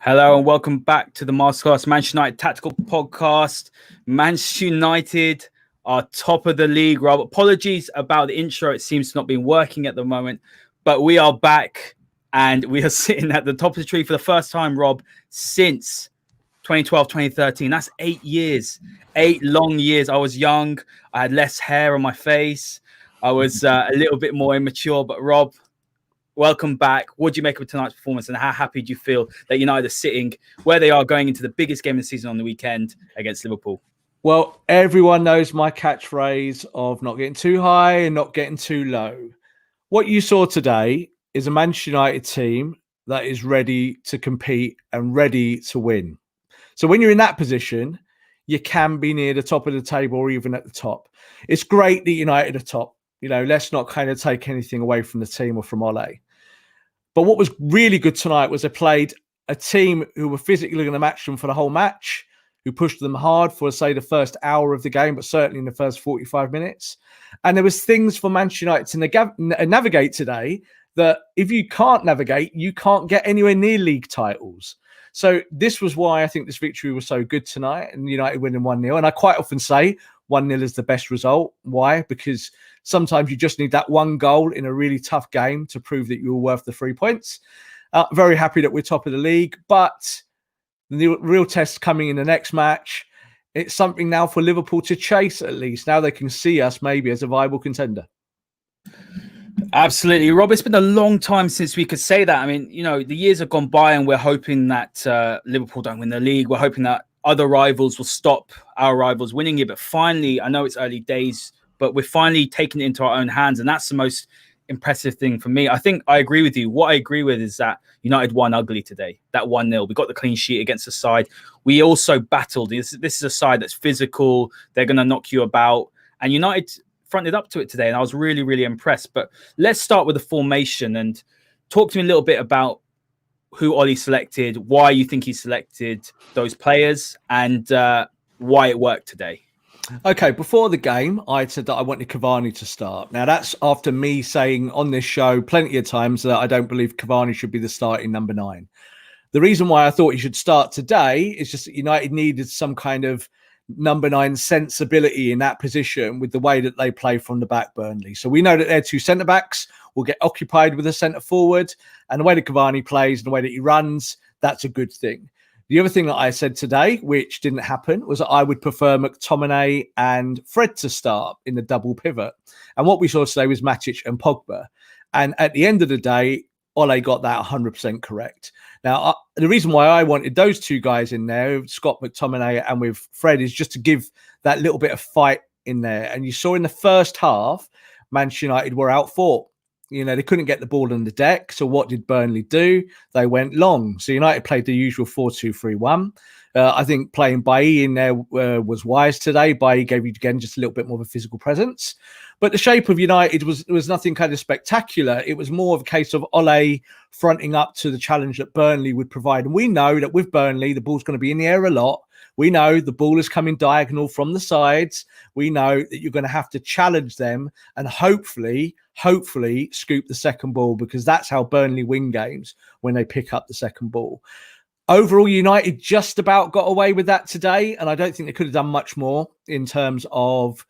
Hello and welcome back to the Masterclass Manchester United Tactical Podcast. Manchester United are top of the league, Rob. Apologies about the intro. It seems to not be working at the moment, but we are back and we are sitting at the top of the tree for the first time, Rob, since 2012, 2013. That's 8 years, 8 long years. I was young. I had less hair on my face. I was a little bit more immature, but Rob, welcome back. What do you make of tonight's performance and how happy do you feel that United are sitting where they are going into the biggest game of the season on the weekend against Liverpool? Well, everyone knows my catchphrase of not getting too high and not getting too low. What you saw today is a Manchester United team that is ready to compete and ready to win. So when you're in that position, you can be near the top of the table or even at the top. It's great that United are top. You know, let's not kind of take anything away from the team or from Ole. But what was really good tonight was they played a team who were physically going to match them for the whole match, who pushed them hard for, say, the first hour of the game, but certainly in the first 45 minutes. And there was things for Manchester United to navigate today that if you can't navigate, you can't get anywhere near league titles. So this was why I think this victory was so good tonight and United winning 1-0. And I quite often say 1-0 is the best result. Why? Because sometimes you just need that one goal in a really tough game to prove that you're worth the 3 points. Very happy that we're top of the league, but the real test coming in the next match. It's something now for Liverpool to chase at least. Now they can see us maybe as a viable contender. Absolutely. Rob, it's been a long time since we could say that. I mean, you know, the years have gone by and we're hoping that Liverpool don't win the league. We're hoping that other rivals will stop our rivals winning it. But finally, I know it's early days, but we're finally taking it into our own hands. And that's the most impressive thing for me. I think I agree with you. What I agree with is that United won ugly today, that 1-0. We got the clean sheet against the side. We also battled. This is a side that's physical. They're going to knock you about. And United fronted up to it today. And I was really, really impressed. But let's start with the formation and talk to me a little bit about who Ole selected, why you think he selected those players, and why it worked today. Okay, before the game, I said that I wanted Cavani to start. Now, that's after me saying on this show plenty of times that I don't believe Cavani should be the starting number 9. The reason why I thought he should start today is just that United needed some kind of number 9 sensibility in that position with the way that they play from the back, Burnley. So we know that their 2 centre-backs will get occupied with a centre-forward, and the way that Cavani plays and the way that he runs, that's a good thing. The other thing that I said today, which didn't happen, was that I would prefer McTominay and Fred to start in the double pivot. And what we saw today was Matic and Pogba. And at the end of the day, Ole got that 100% correct. Now, the reason why I wanted those 2 guys in there, Scott McTominay and with Fred, is just to give that little bit of fight in there. And you saw in the first half, Manchester United were outfought. You know, they couldn't get the ball on the deck. So what did Burnley do? They went long. So United played the usual 4-2-3-1. I think playing Bailly in there was wise today. Bailly gave you, again, just a little bit more of a physical presence. But the shape of United was nothing kind of spectacular. It was more of a case of Ole fronting up to the challenge that Burnley would provide. And we know that with Burnley, the ball's going to be in the air a lot. We know the ball is coming diagonal from the sides. We know that you're going to have to challenge them and hopefully scoop the second ball, because that's how Burnley win games, when they pick up the second ball. Overall, United just about got away with that today, and I don't think they could have done much more in terms of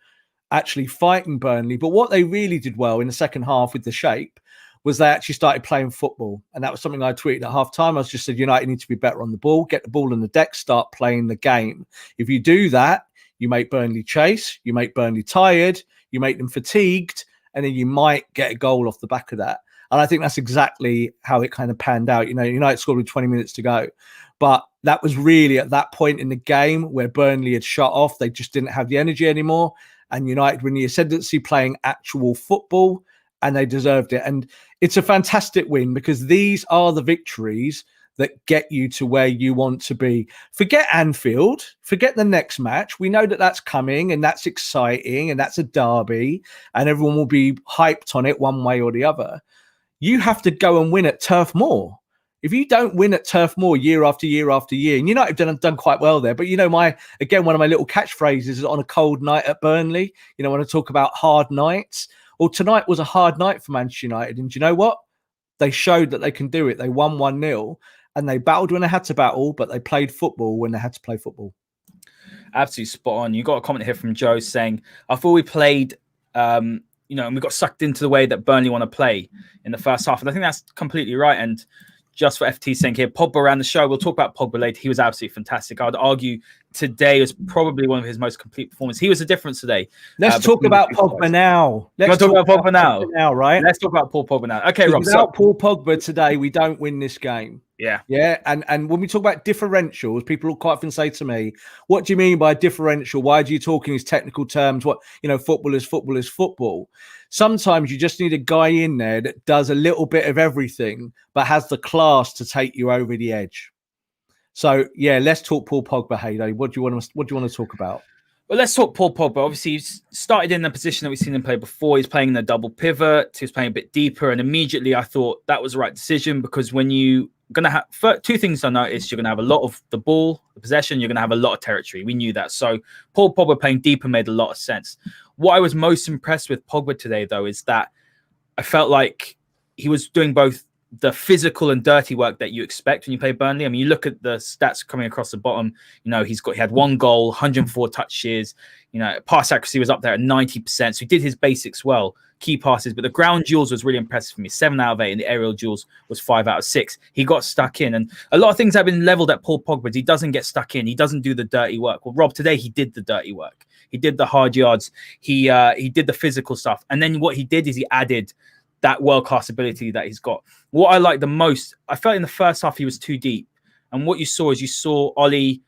actually fighting Burnley. But what they really did well in the second half with the shape was they actually started playing football. And that was something I tweeted at half-time. I was just said, United need to be better on the ball, get the ball on the deck, start playing the game. If you do that, you make Burnley chase, you make Burnley tired, you make them fatigued, and then you might get a goal off the back of that. And I think that's exactly how it kind of panned out. You know, United scored with 20 minutes to go. But that was really at that point in the game where Burnley had shut off. They just didn't have the energy anymore. And United were in the ascendancy playing actual football, and they deserved it. And it's a fantastic win, because these are the victories that get you to where you want to be. Forget Anfield, forget the next match. We know that that's coming and that's exciting and that's a derby and everyone will be hyped on it one way or the other. You have to go and win at Turf Moor. If you don't win at Turf Moor year after year after year, and United have done quite well there, but you know, one of my little catchphrases is on a cold night at Burnley, you know, when I talk about hard nights. Well, tonight was a hard night for Manchester United, and do you know what? They showed that they can do it. They won 1-0. and they battled when they had to battle, but they played football when they had to play football. Absolutely spot on. You got a comment here from Joe saying, I thought we played, and we got sucked into the way that Burnley want to play in the first half. And I think that's completely right. And just for FT saying here, Pogba around the show. We'll talk about Pogba later. He was absolutely fantastic. I would argue today was probably one of his most complete performances. He was a difference today. Let's talk about Pogba now. Let's talk about Pogba now, right? Let's talk about Paul Pogba now. Okay, Rob. Without Paul Pogba today, we don't win this game. Yeah. And when we talk about differentials, people will quite often say to me, what do you mean by differential? Why do you talk in these technical terms? What, football is football. Sometimes you just need a guy in there that does a little bit of everything, but has the class to take you over the edge. So yeah, let's talk Paul Pogba, Haider. What do you want to talk about? Well, let's talk Paul Pogba. Obviously, he's started in the position that we've seen him play before. He's playing in the double pivot. He was playing a bit deeper. And immediately I thought that was the right decision, because when you going to have two things I noticed, you're going to have a lot of the ball, the possession, you're going to have a lot of territory. We knew that. So Paul Pogba playing deeper made a lot of sense. What I was most impressed with Pogba today, though, is that I felt like he was doing both the physical and dirty work that you expect when you play Burnley. I mean, you look at the stats coming across the bottom, he had 1 goal, 104 touches, pass accuracy was up there at 90%. So he did his basics well, key passes, but the ground duels was really impressive for me. 7 out of 8, and the aerial duels was 5 out of 6. He got stuck in, and a lot of things have been leveled at Paul Pogba. He doesn't get stuck in. He doesn't do the dirty work. Well, Rob, today he did the dirty work. He did the hard yards. He did the physical stuff. And then what he did is he added that world-class ability that he's got. What I like the most, I felt in the first half he was too deep. And what you saw Ole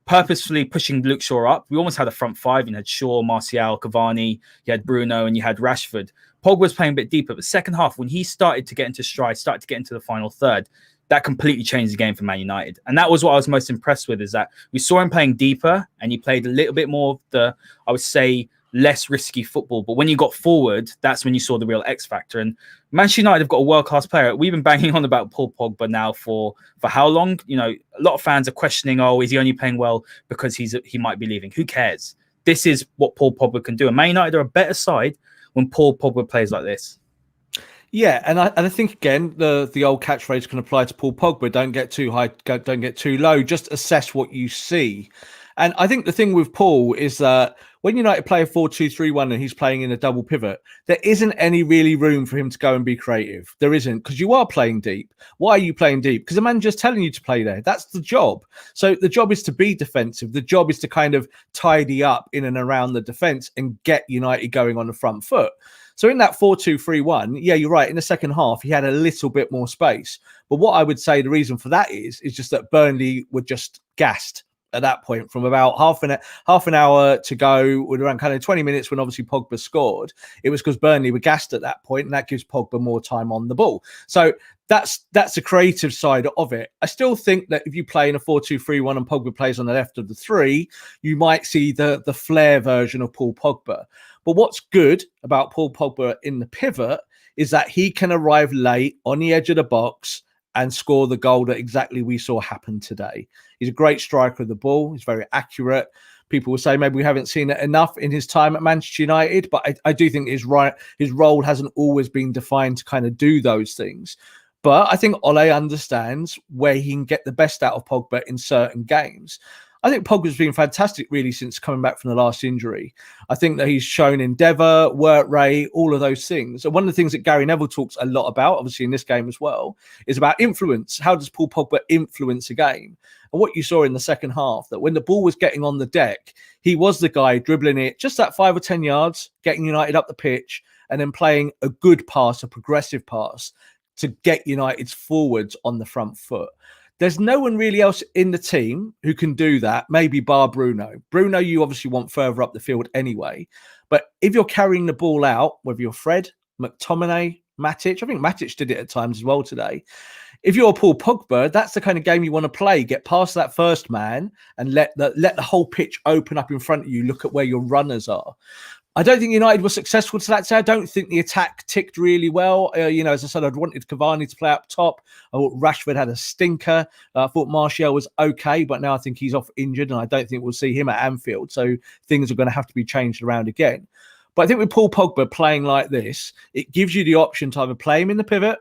purposefully pushing Luke Shaw up. We almost had a front five. You had Shaw, Martial, Cavani, you had Bruno, and you had Rashford. Pogba was playing a bit deeper. But second half, when he started to get into stride, started to get into the final third, that completely changed the game for Man United. And that was what I was most impressed with, is that we saw him playing deeper, and he played a little bit more of the, I would say, less risky football. But when you got forward, that's when you saw the real X factor. And Manchester United have got a world-class player. We've been banging on about Paul Pogba now for how long? A lot of fans are questioning, is he only playing well because he might be leaving? Who cares? This is what Paul Pogba can do. And Man United are a better side when Paul Pogba plays like this. Yeah, and I think, again, the old catchphrase can apply to Paul Pogba. Don't get too high, don't get too low. Just assess what you see. And I think the thing with Paul is that when United play a 4-2-3-1 and he's playing in a double pivot, there isn't any really room for him to go and be creative. There isn't, because you are playing deep. Why are you playing deep? Because the manager's telling you to play there. That's the job. So the job is to be defensive. The job is to kind of tidy up in and around the defence and get United going on the front foot. So in that 4-2-3-1, yeah, you're right. In the second half, he had a little bit more space. But what I would say the reason for that is just that Burnley were just gassed at that point. From about half an hour to go, with around kind of 20 minutes when obviously Pogba scored, it was because Burnley were gassed at that point, and that gives Pogba more time on the ball. So that's the creative side of it. I still think that if you play in a 4-2-3-1 and Pogba plays on the left of the three, you might see the flair version of Paul Pogba. But what's good about Paul Pogba in the pivot is that he can arrive late on the edge of the box and score the goal that exactly we saw happen today. He's a great striker of the ball. He's very accurate. People will say maybe we haven't seen it enough in his time at Manchester United, but I do think his role hasn't always been defined to kind of do those things. But I think Ole understands where he can get the best out of Pogba in certain games. I think Pogba's been fantastic, really, since coming back from the last injury. I think that he's shown endeavour, work rate, all of those things. And one of the things that Gary Neville talks a lot about, obviously in this game as well, is about influence. How does Paul Pogba influence a game? And what you saw in the second half, that when the ball was getting on the deck, he was the guy dribbling it just that 5 or 10 yards, getting United up the pitch, and then playing a good pass, a progressive pass, to get United's forwards on the front foot. There's no one really else in the team who can do that, maybe bar Bruno. Bruno, you obviously want further up the field anyway. But if you're carrying the ball out, whether you're Fred, McTominay, Matic, I think Matic did it at times as well today. If you're Paul Pogba, that's the kind of game you want to play. Get past that first man and let the whole pitch open up in front of you. Look at where your runners are. I don't think United were successful to that. I don't think the attack ticked really well. As I said, I'd wanted Cavani to play up top. I thought Rashford had a stinker. I thought Martial was okay, but now I think he's off injured, and I don't think we'll see him at Anfield. So things are going to have to be changed around again. But I think with Paul Pogba playing like this, it gives you the option to either play him in the pivot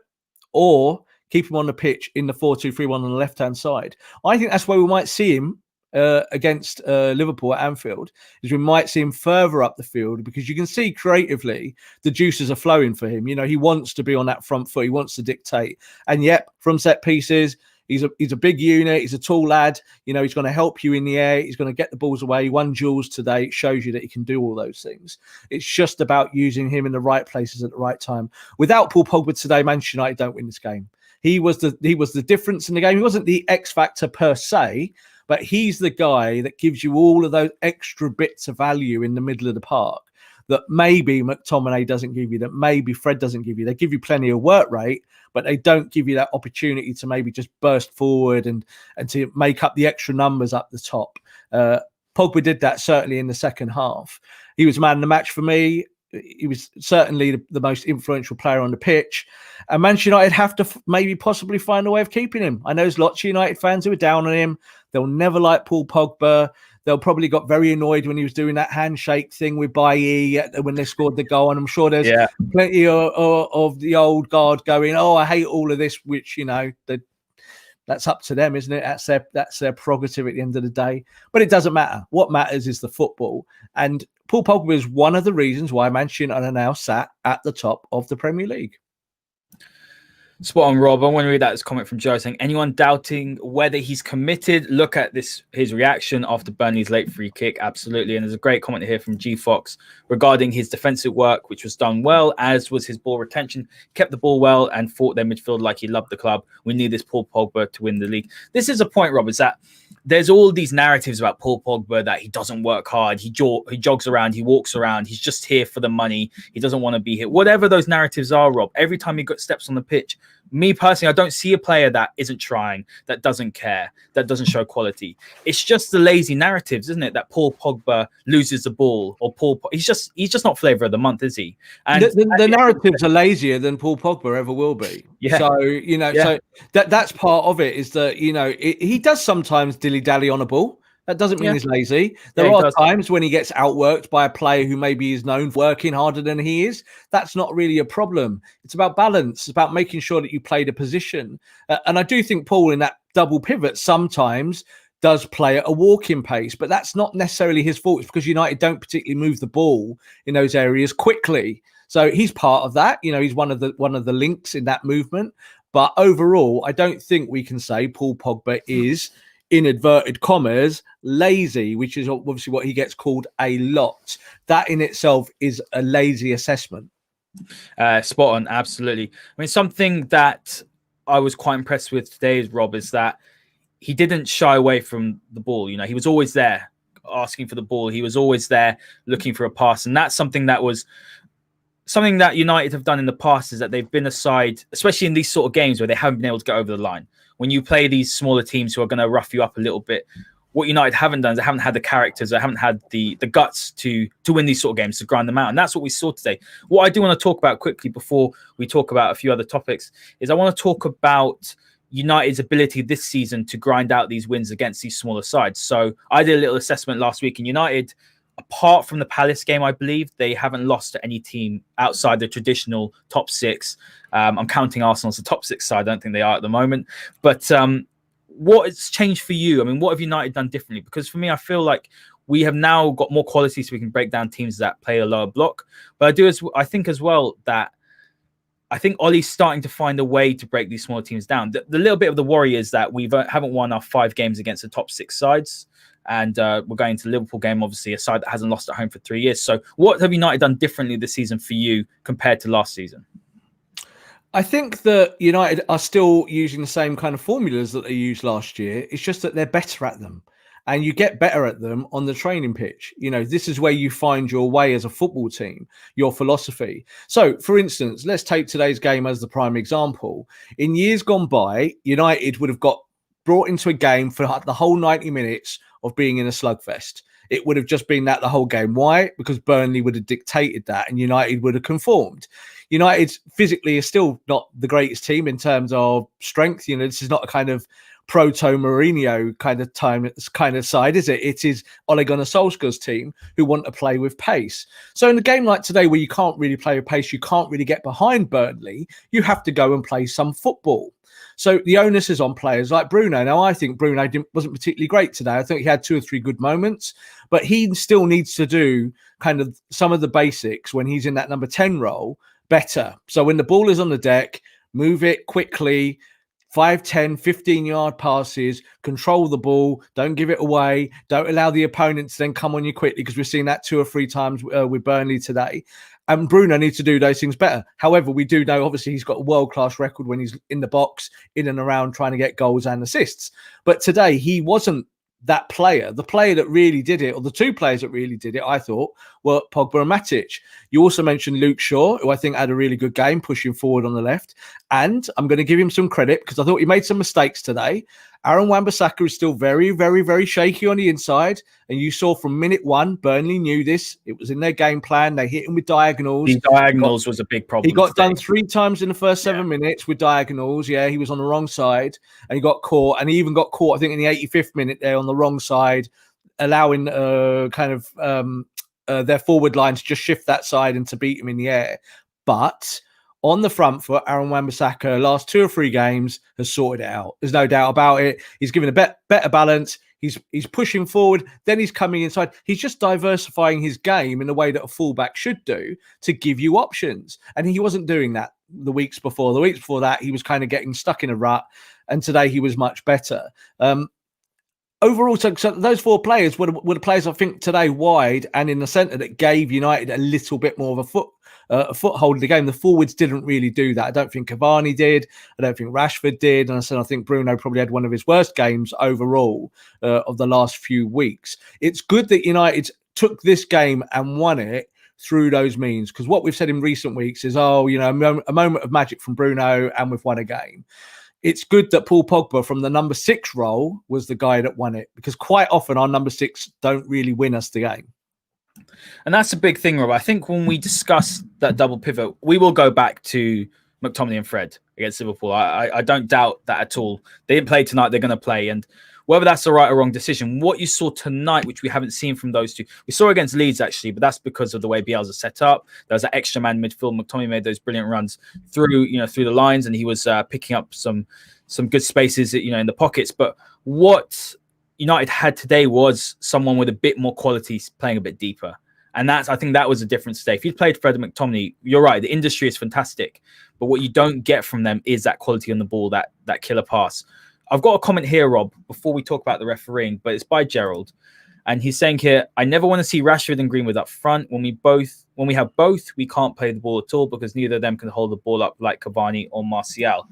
or keep him on the pitch in the 4-2-3-1 on the left-hand side. I think that's where we might see him against Liverpool at Anfield, is we might see him further up the field, because you can see creatively the juices are flowing for him. He wants to be on that front foot. He wants to dictate. And yep, from set pieces, he's a big unit. He's a tall lad. He's going to help you in the air. He's going to get the balls away. He won duels today. It shows you that he can do all those things. It's just about using him in the right places at the right time. Without Paul Pogba today, Manchester United don't win this game. He was the difference in the game. He wasn't the X factor per se, but he's the guy that gives you all of those extra bits of value in the middle of the park that maybe McTominay doesn't give you, that maybe Fred doesn't give you. They give you plenty of work rate, but they don't give you that opportunity to maybe just burst forward and to make up the extra numbers up the top. Pogba did that certainly in the second half. He was man of the match for me. He was certainly the most influential player on the pitch. And Manchester United have to maybe possibly find a way of keeping him. I know there's lots of United fans who are down on him. They'll never like Paul Pogba. They'll probably got very annoyed when he was doing that handshake thing with Bailly when they scored the goal. And I'm sure there's plenty of the old guard going, I hate all of this, which, that's up to them, isn't it? That's their prerogative at the end of the day. But it doesn't matter. What matters is the football. And Paul Pogba is one of the reasons why Manchester United are now sat at the top of the Premier League. Spot on, Rob. I want to read out this comment from Joe saying, anyone doubting whether he's committed? Look at his reaction after Burnley's late free kick. Absolutely. And there's a great comment here from G Fox regarding his defensive work, which was done well, as was his ball retention. Kept the ball well and fought their midfield like he loved the club. We need this Paul Pogba to win the league. This is a point, Rob, is that there's all these narratives about Paul Pogba that he doesn't work hard. He jogs around. He walks around. He's just here for the money. He doesn't want to be here. Whatever those narratives are, Rob, every time he steps on the pitch, me personally, I don't see a player that isn't trying, that doesn't care, that doesn't show quality. It's just the lazy narratives, isn't it? That Paul Pogba loses the ball, or he's just not flavour of the month, is he? And the narratives are lazier than Paul Pogba ever will be. Yeah. So so that's part of it. Is that he does sometimes dilly dally on a ball. That doesn't mean he's lazy. There are times when he gets outworked by a player who maybe is known for working harder than he is. That's not really a problem. It's about balance. It's about making sure that you play the position. And I do think Paul, in that double pivot, sometimes does play at a walking pace, but that's not necessarily his fault. It's because United don't particularly move the ball in those areas quickly. So he's part of that. He's one of the links in that movement. But overall, I don't think we can say Paul Pogba is, in inverted commas, lazy, which is obviously what he gets called a lot. That in itself is a lazy assessment. Spot on, absolutely. I mean, something that I was quite impressed with today, Rob, is that he didn't shy away from the ball. He was always there asking for the ball. He was always there looking for a pass. And that's something that United have done in the past, is that they've been aside, especially in these sort of games where they haven't been able to get over the line. When you play these smaller teams who are going to rough you up a little bit, what United haven't done is they haven't had the characters, they haven't had the guts to win these sort of games, to grind them out. And that's what we saw today. What I do want to talk about quickly before we talk about a few other topics is I want to talk about United's ability this season to grind out these wins against these smaller sides. So I did a little assessment last week, and United, apart from the Palace game, I believe, they haven't lost to any team outside the traditional top six. I'm counting Arsenal as the top six side. I don't think they are at the moment. But what has changed for you? I mean, what have United done differently? Because for me, I feel like we have now got more quality so we can break down teams that play a lower block. But I think as well that I think Ole's starting to find a way to break these smaller teams down. The little bit of the worry is that we haven't won our 5 games against the top 6 sides. And we're going to the Liverpool game, obviously, a side that hasn't lost at home for 3 years. So what have United done differently this season for you compared to last season? I think that United are still using the same kind of formulas that they used last year. It's just that they're better at them. And you get better at them on the training pitch. This is where you find your way as a football team, your philosophy. So, for instance, let's take today's game as the prime example. In years gone by, United would have got brought into a game for the whole 90 minutes of being in a slugfest. It would have just been that the whole game. Why? Because Burnley would have dictated that and United would have conformed. United physically is still not the greatest team in terms of strength. This is not a kind of proto Mourinho kind of side, is it? It is Ole Gunnar Solskjaer's team who want to play with pace. So in a game like today, where you can't really play with pace, you can't really get behind Burnley, you have to go and play some football. So the onus is on players like Bruno. Now, I think Bruno wasn't particularly great today. I think he had 2 or 3 good moments, but he still needs to do kind of some of the basics when he's in that number 10 role better. So when the ball is on the deck, move it quickly, 5, 10, 15-yard passes, control the ball, don't give it away, don't allow the opponent to then come on you quickly, because we've seen that 2 or 3 times with Burnley today. And Bruno needs to do those things better. However, we do know, obviously, he's got a world-class record when he's in the box, in and around, trying to get goals and assists. But today, he wasn't that player. The player that really did it, or the 2 players that really did it, I thought, were Pogba and Matic. You also mentioned Luke Shaw, who I think had a really good game, pushing forward on the left. And I'm going to give him some credit, because I thought he made some mistakes today. Aaron Wan-Bissaka is still very, very, very shaky on the inside. And you saw from minute 1, Burnley knew this. It was in their game plan. They hit him with diagonals. These diagonals was a big problem. He got done 3 times in the first 7 minutes with diagonals. Yeah, he was on the wrong side and he got caught. And he even got caught, I think, in the 85th minute there on the wrong side, allowing their forward line to just shift that side and to beat him in the air. But on the front foot, Aaron Wan-Bissaka, last 2 or 3 games, has sorted it out. There's no doubt about it. He's given a better balance. He's pushing forward. Then he's coming inside. He's just diversifying his game in the way that a fullback should do to give you options. And he wasn't doing that the weeks before. The weeks before that, he was kind of getting stuck in a rut. And today he was much better. Overall, so those 4 players were the players, I think, today wide and in the centre that gave United a little bit more of a foothold in the game. The forwards didn't really do that. I don't think Cavani did. I don't think Rashford did. And I think Bruno probably had one of his worst games overall of the last few weeks. It's good that United took this game and won it through those means, because what we've said in recent weeks is, a moment of magic from Bruno and we've won a game. It's good that Paul Pogba from the number 6 role was the guy that won it, because quite often our number 6 don't really win us the game. And that's a big thing, Rob. I think when we discuss that double pivot, we will go back to McTominay and Fred against Liverpool. I don't doubt that at all. They didn't play tonight. They're going to play. And whether that's the right or wrong decision, what you saw tonight, which we haven't seen from those 2, we saw against Leeds, actually, but that's because of the way Bielsa set up. There was that extra man midfield. McTominay made those brilliant runs through the lines, and he was picking up some good spaces, in the pockets. But what United had today was someone with a bit more quality, playing a bit deeper. And I think that was a difference today. If you played Fred and McTominay, you're right, the industry is fantastic. But what you don't get from them is that quality on the ball, that killer pass. I've got a comment here, Rob, before we talk about the refereeing, but it's by Gerald. And he's saying here, I never want to see Rashford and Greenwood up front. When we have both, we can't play the ball at all, because neither of them can hold the ball up like Cavani or Martial.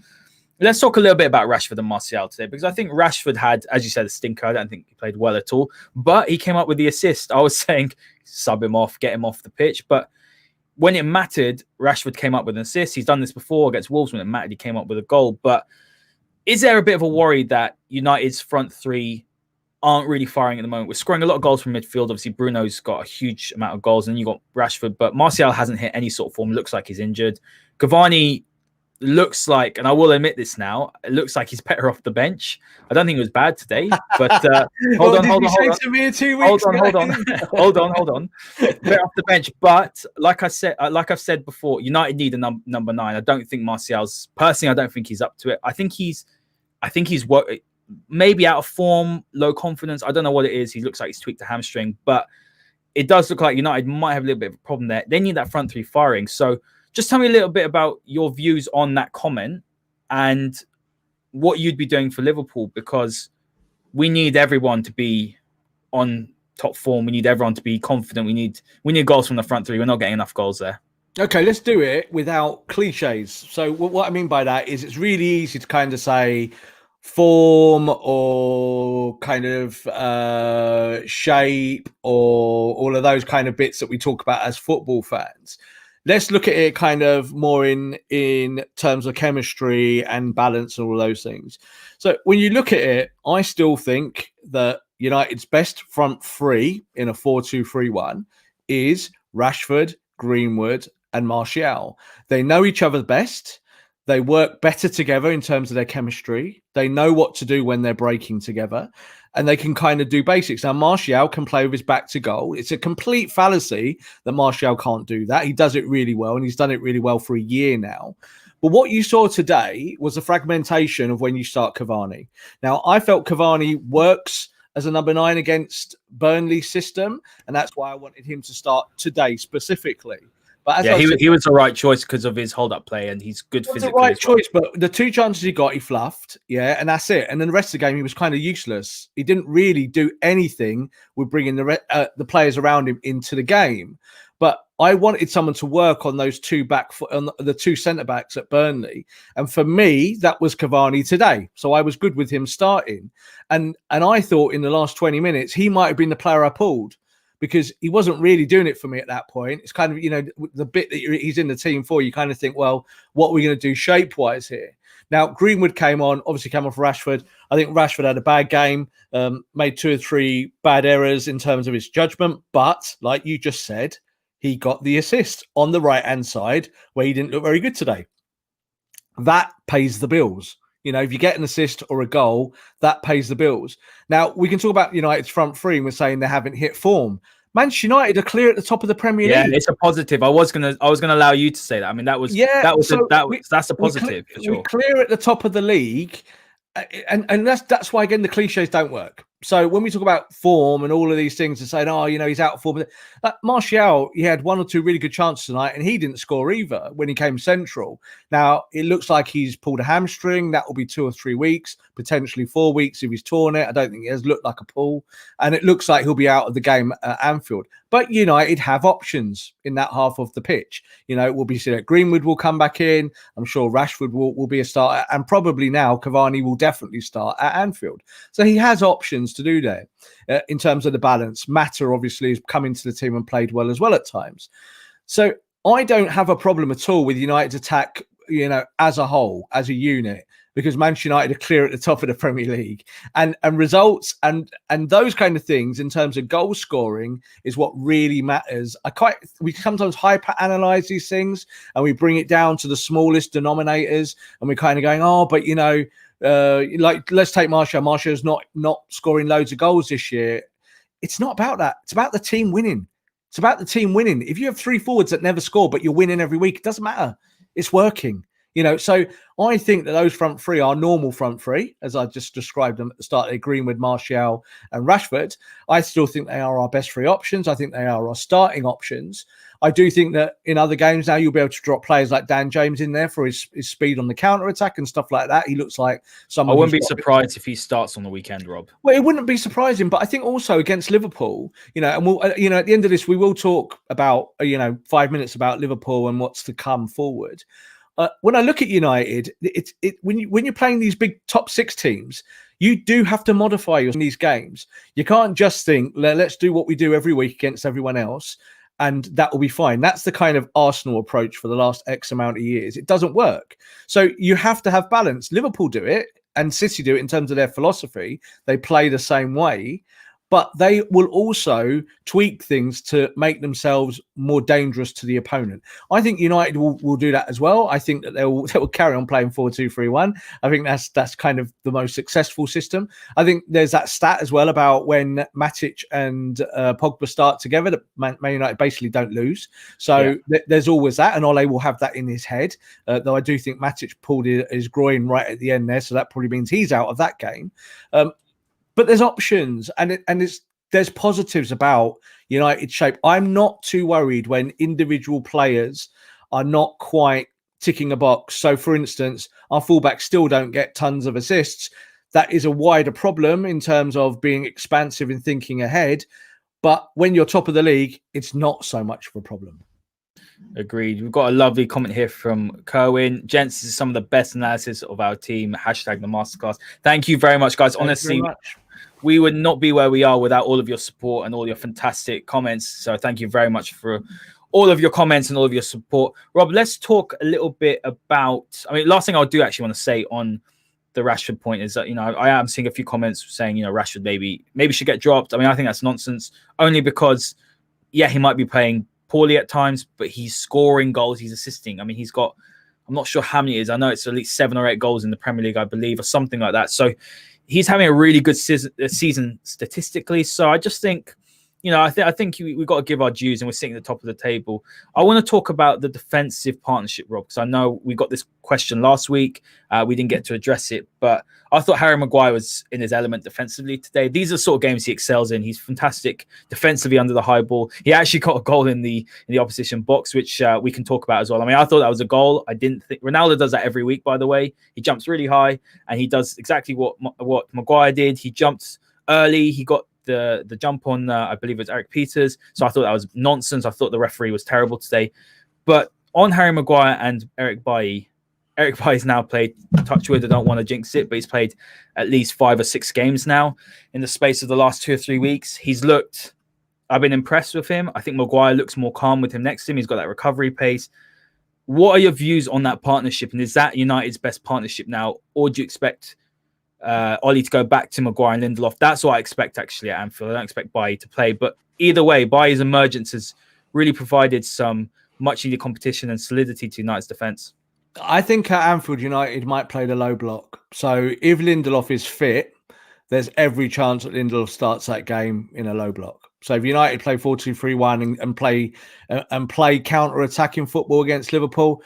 Let's talk a little bit about Rashford and Martial today, because I think Rashford had, as you said, a stinker. I don't think he played well at all, but he came up with the assist. I was saying sub him off, get him off the pitch. But when it mattered, Rashford came up with an assist. He's done this before against Wolves. When it mattered, he came up with a goal. But is there a bit of a worry that United's front 3 aren't really firing at the moment? We're scoring a lot of goals from midfield. Obviously, Bruno's got a huge amount of goals, and then you got Rashford. But Martial hasn't hit any sort of form. Looks like he's injured. Cavani looks like, and I will admit this now, it looks like he's better off the bench. I don't think it was bad today, but hold on. Better off the bench. But like I've said before, United need a number 9. I don't think Martial's, personally, I don't think he's up to it. I think he's maybe out of form, low confidence. I don't know what it is. He looks like he's tweaked a hamstring, but it does look like United might have a little bit of a problem there. They need that front 3 firing. So just tell me a little bit about your views on that comment and what you'd be doing for Liverpool, because we need everyone to be on top form. We need everyone to be confident. We need goals from the front 3. We're not getting enough goals there. Okay, let's do it without cliches. So what I mean by that is it's really easy to kind of say form or kind of shape or all of those kind of bits that we talk about as football fans. Let's look at it kind of more in terms of chemistry and balance and all those things. So when you look at it, I still think that United's best front 3 in a 4-2-3-1 is Rashford, Greenwood and Martial. They know each other best. They work better together in terms of their chemistry. They know what to do when they're breaking together, and they can kind of do basics. Now, Martial can play with his back to goal. It's a complete fallacy that Martial can't do that. He does it really well, and he's done it really well for a year now. But what you saw today was the fragmentation of when you start Cavani. Now, I felt Cavani works as a number 9 against Burnley's system, and that's why I wanted him to start today specifically. But as he was the right choice because of his hold-up play, and he's good physically. The right choice, but the 2 chances he got, he fluffed, and that's it. And then the rest of the game, he was kind of useless. He didn't really do anything with bringing the players around him into the game. But I wanted someone to work on those on the 2 centre backs at Burnley, and for me, that was Cavani today. So I was good with him starting, and I thought in the last 20 minutes he might have been the player I pulled, because he wasn't really doing it for me at that point. It's kind of, the bit that he's in the team for, you kind of think, well, what are we going to do shape-wise here? Now, Greenwood came on, obviously came off Rashford. I think Rashford had a bad game, made 2 or 3 bad errors in terms of his judgment. But, like you just said, he got the assist on the right-hand side where he didn't look very good today. That pays the bills. If you get an assist or a goal, that pays the bills. Now, we can talk about United's front three, and we're saying they haven't hit form. Manchester United are clear at the top of the Premier League. Yeah, it's a positive. I was gonna allow you to say that. I mean, that's a positive for sure. We're clear at the top of the league, and that's why, again, the cliches don't work. So when we talk about form and all of these things and saying, he's out of form, like Martial, he had 1 or 2 really good chances tonight, and he didn't score either when he came central. Now, it looks like he's pulled a hamstring. That will be 2 or 3 weeks, potentially 4 weeks if he's torn it. I don't think it has looked like a pull. And it looks like he'll be out of the game at Anfield. But United have options in that half of the pitch. We'll be seeing that Greenwood will come back in. I'm sure Rashford will be a starter. And probably now Cavani will definitely start at Anfield. So he has options to do there in terms of the balance. Mata obviously has come into the team and played well as well at times. So I don't have a problem at all with United's attack, as a whole, as a unit, because Manchester United are clear at the top of the Premier League, and results and those kind of things in terms of goal scoring is what really matters. We sometimes hyper analyze these things and we bring it down to the smallest denominators, and we're kind of going, like, let's take Martial. Martial's not scoring loads of goals this year. It's not about that. It's about the team winning. It's about the team winning. If you have 3 forwards that never score, but you're winning every week, it doesn't matter. It's working. So I think that those front 3 are normal front 3, as I just described them at the start. They're Greenwood, Martial, and Rashford. I still think they are our best 3 options. I think they are our starting options. I do think that in other games now, you'll be able to drop players like Dan James in there for his speed on the counter-attack and stuff like that. He looks like someone. I wouldn't be surprised if he starts on the weekend, Rob. Well, it wouldn't be surprising, but I think also against Liverpool, and we'll, at the end of this, we will talk about, 5 minutes about Liverpool and what's to come forward. When I look at United, when you're playing these big top 6 teams, you do have to modify in these games. You can't just think, let's do what we do every week against everyone else, and that will be fine. That's the kind of Arsenal approach for the last X amount of years. It doesn't work. So you have to have balance. Liverpool do it, and City do it in terms of their philosophy. They play the same way. But they will also tweak things to make themselves more dangerous to the opponent. I think United will do that as well. I think that they will carry on playing 4-2-3-1. I think that's kind of the most successful system. I think there's that stat as well about when Matic and Pogba start together, that Man United basically don't lose. So there's always that, and Ole will have that in his head. Though I do think Matic pulled his groin right at the end there, so that probably means he's out of that game. But there's options, and there's positives about United shape. I'm not too worried when individual players are not quite ticking a box. So, for instance, our fullbacks still don't get tons of assists. That is a wider problem in terms of being expansive and thinking ahead. But when you're top of the league, it's not so much of a problem. Agreed. We've got a lovely comment here from Kerwin. Gents, this is some of the best analysis of our team. Hashtag the Masterclass. Thank you very much, guys. Honestly, we would not be where we are without all of your support and all your fantastic comments. So thank you very much for all of your comments and all of your support. Rob, let's talk a little bit about, last thing I do actually want to say on the Rashford point is that, I am seeing a few comments saying, Rashford maybe should get dropped. I think that's nonsense, only because, he might be playing poorly at times, but he's scoring goals, he's assisting. I mean, he's got, I'm not sure how many it is. I know it's at least 7 or 8 goals in the Premier League, I believe, or something like that. So he's having a really good season statistically. So I just think, I think we've got to give our dues, and we're sitting at the top of the table. I want to talk about the defensive partnership, Rob, because I know we got this question last week. We didn't get to address it, but I thought Harry Maguire was in his element defensively today. These are the sort of games he excels in. He's fantastic defensively under the high ball. He actually got a goal in the opposition box, which we can talk about as well. I mean, I thought that was a goal. I didn't think Ronaldo does that every week, by the way. He jumps really high, and he does exactly what Maguire did. He jumped early. He got the jump on, I believe it was Eric Peters. So I thought that was nonsense. I thought the referee was terrible today. But on Harry Maguire and Eric Bailly's now played, touch wood, I don't want to jinx it, but he's played at least 5 or 6 games now in the space of the last 2 or 3 weeks. I've been impressed with him. I think Maguire looks more calm with him next to him. He's got that recovery pace. What are your views on that partnership? And is that United's best partnership now? Or do you expect Ole to go back to Maguire and Lindelof? That's what I expect actually at Anfield. I don't expect Bailly to play, but either way, Bailly's emergence has really provided some much needed competition and solidity to United's defence. I think at Anfield, United might play the low block. So if Lindelof is fit, there's every chance that Lindelof starts that game in a low block. So if United play 4-2-3-1 and play counter-attacking football against Liverpool,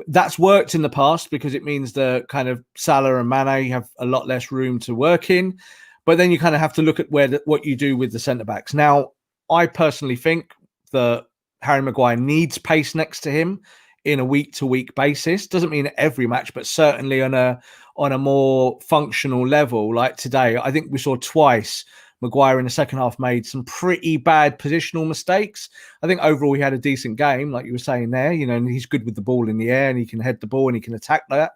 that's worked in the past because it means the kind of Salah and Mane have a lot less room to work in. But then you kind of have to look at what you do with the centre-backs. Now, I personally think that Harry Maguire needs pace next to him in a week-to-week basis. Doesn't mean every match, but certainly on a more functional level. Like today, I think we saw twice Maguire in the second half made some pretty bad positional mistakes. I think overall he had a decent game, like you were saying there, and he's good with the ball in the air and he can head the ball and he can attack that.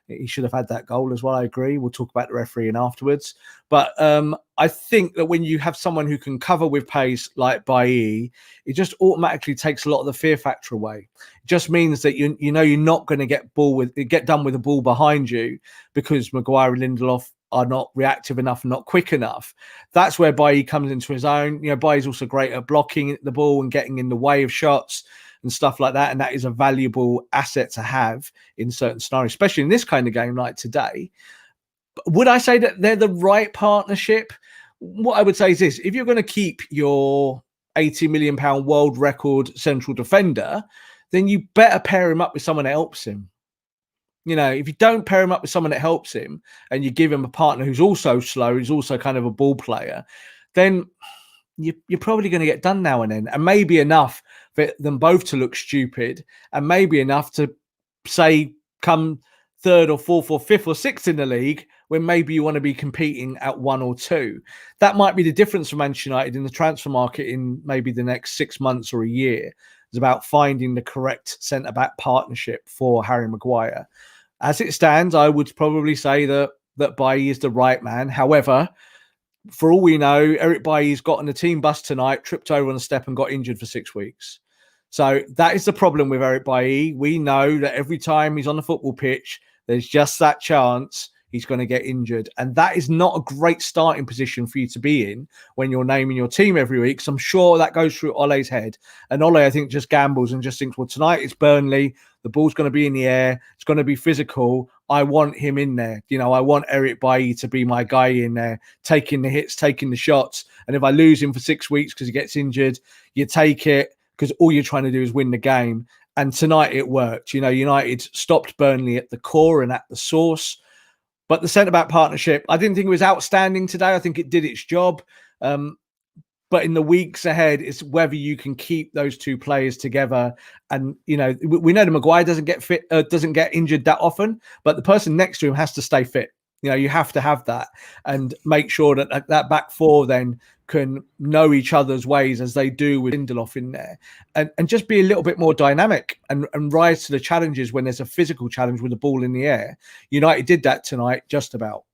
He should have had that goal as well. I agree. We'll talk about the refereeing afterwards. But I think that when you have someone who can cover with pace like Bailly, it just automatically takes a lot of the fear factor away. It just means that you're not going to get done with the ball behind you because Maguire and Lindelof are not reactive enough and not quick enough. That's where Bailly comes into his own. Bailly's also great at blocking the ball and getting in the way of shots and stuff like that. And that is a valuable asset to have in certain scenarios, especially in this kind of game like today. Would I say that they're the right partnership? What I would say is this: if you're going to keep your £80 million world record central defender, then you better pair him up with someone that helps him. If you don't pair him up with someone that helps him and you give him a partner who's also slow, who's also kind of a ball player, then you're probably going to get done now and then. And maybe enough for them both to look stupid, and maybe enough to say come 3rd or 4th or 5th or 6th in the league when maybe you want to be competing at 1 or 2. That might be the difference for Manchester United in the transfer market in maybe the next 6 months or a year. It's about finding the correct centre-back partnership for Harry Maguire. As it stands, I would probably say that Bailly is the right man. However, for all we know, Eric Bailly's got on the team bus tonight, tripped over on a step and got injured for 6 weeks. So that is the problem with Eric Bailly. We know that every time he's on the football pitch, there's just that chance he's going to get injured. And that is not a great starting position for you to be in when you're naming your team every week. So I'm sure that goes through Ole's head. And Ole, I think, just gambles and just thinks, well, tonight it's Burnley. The ball's going to be in the air. It's going to be physical. I want him in there. I want Eric Bailly to be my guy in there, taking the hits, taking the shots. And if I lose him for 6 weeks because he gets injured, you take it because all you're trying to do is win the game. And tonight it worked. United stopped Burnley at the core and at the source. But the centre-back partnership, I didn't think it was outstanding today. I think it did its job. But in the weeks ahead, it's whether you can keep those two players together. And, we know that Maguire doesn't get injured that often, but the person next to him has to stay fit. You have to have that and make sure that that back four then can know each other's ways as they do with Lindelof in there, and just be a little bit more dynamic and rise to the challenges when there's a physical challenge with the ball in the air. United did that tonight, just about.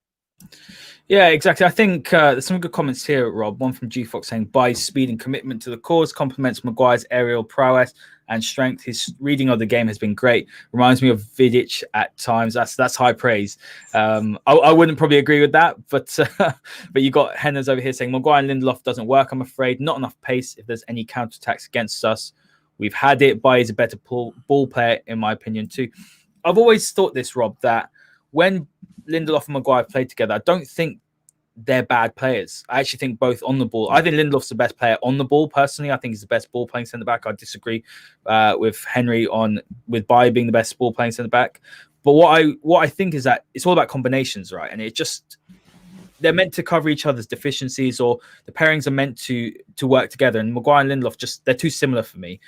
Yeah, exactly. I think there's some good comments here, Rob. One from G Fox saying, Bailly's speed and commitment to the cause complements Maguire's aerial prowess and strength. His reading of the game has been great. Reminds me of Vidic at times. That's high praise. I wouldn't probably agree with that, but you got Henners over here saying Maguire and Lindelof doesn't work, I'm afraid. Not enough pace if there's any counterattacks against us. We've had it. Bailly's a better ball player, in my opinion, too. I've always thought this, Rob, that when Lindelof and Maguire played together, I don't think they're bad players. I actually think both on the ball. I think Lindelof's the best player on the ball, personally. I think he's the best ball playing centre-back. I disagree with Henry with Bailly being the best ball playing centre-back. But what I think is that it's all about combinations, right? And they're meant to cover each other's deficiencies, or the pairings are meant to work together. And Maguire and Lindelof, they're too similar for me.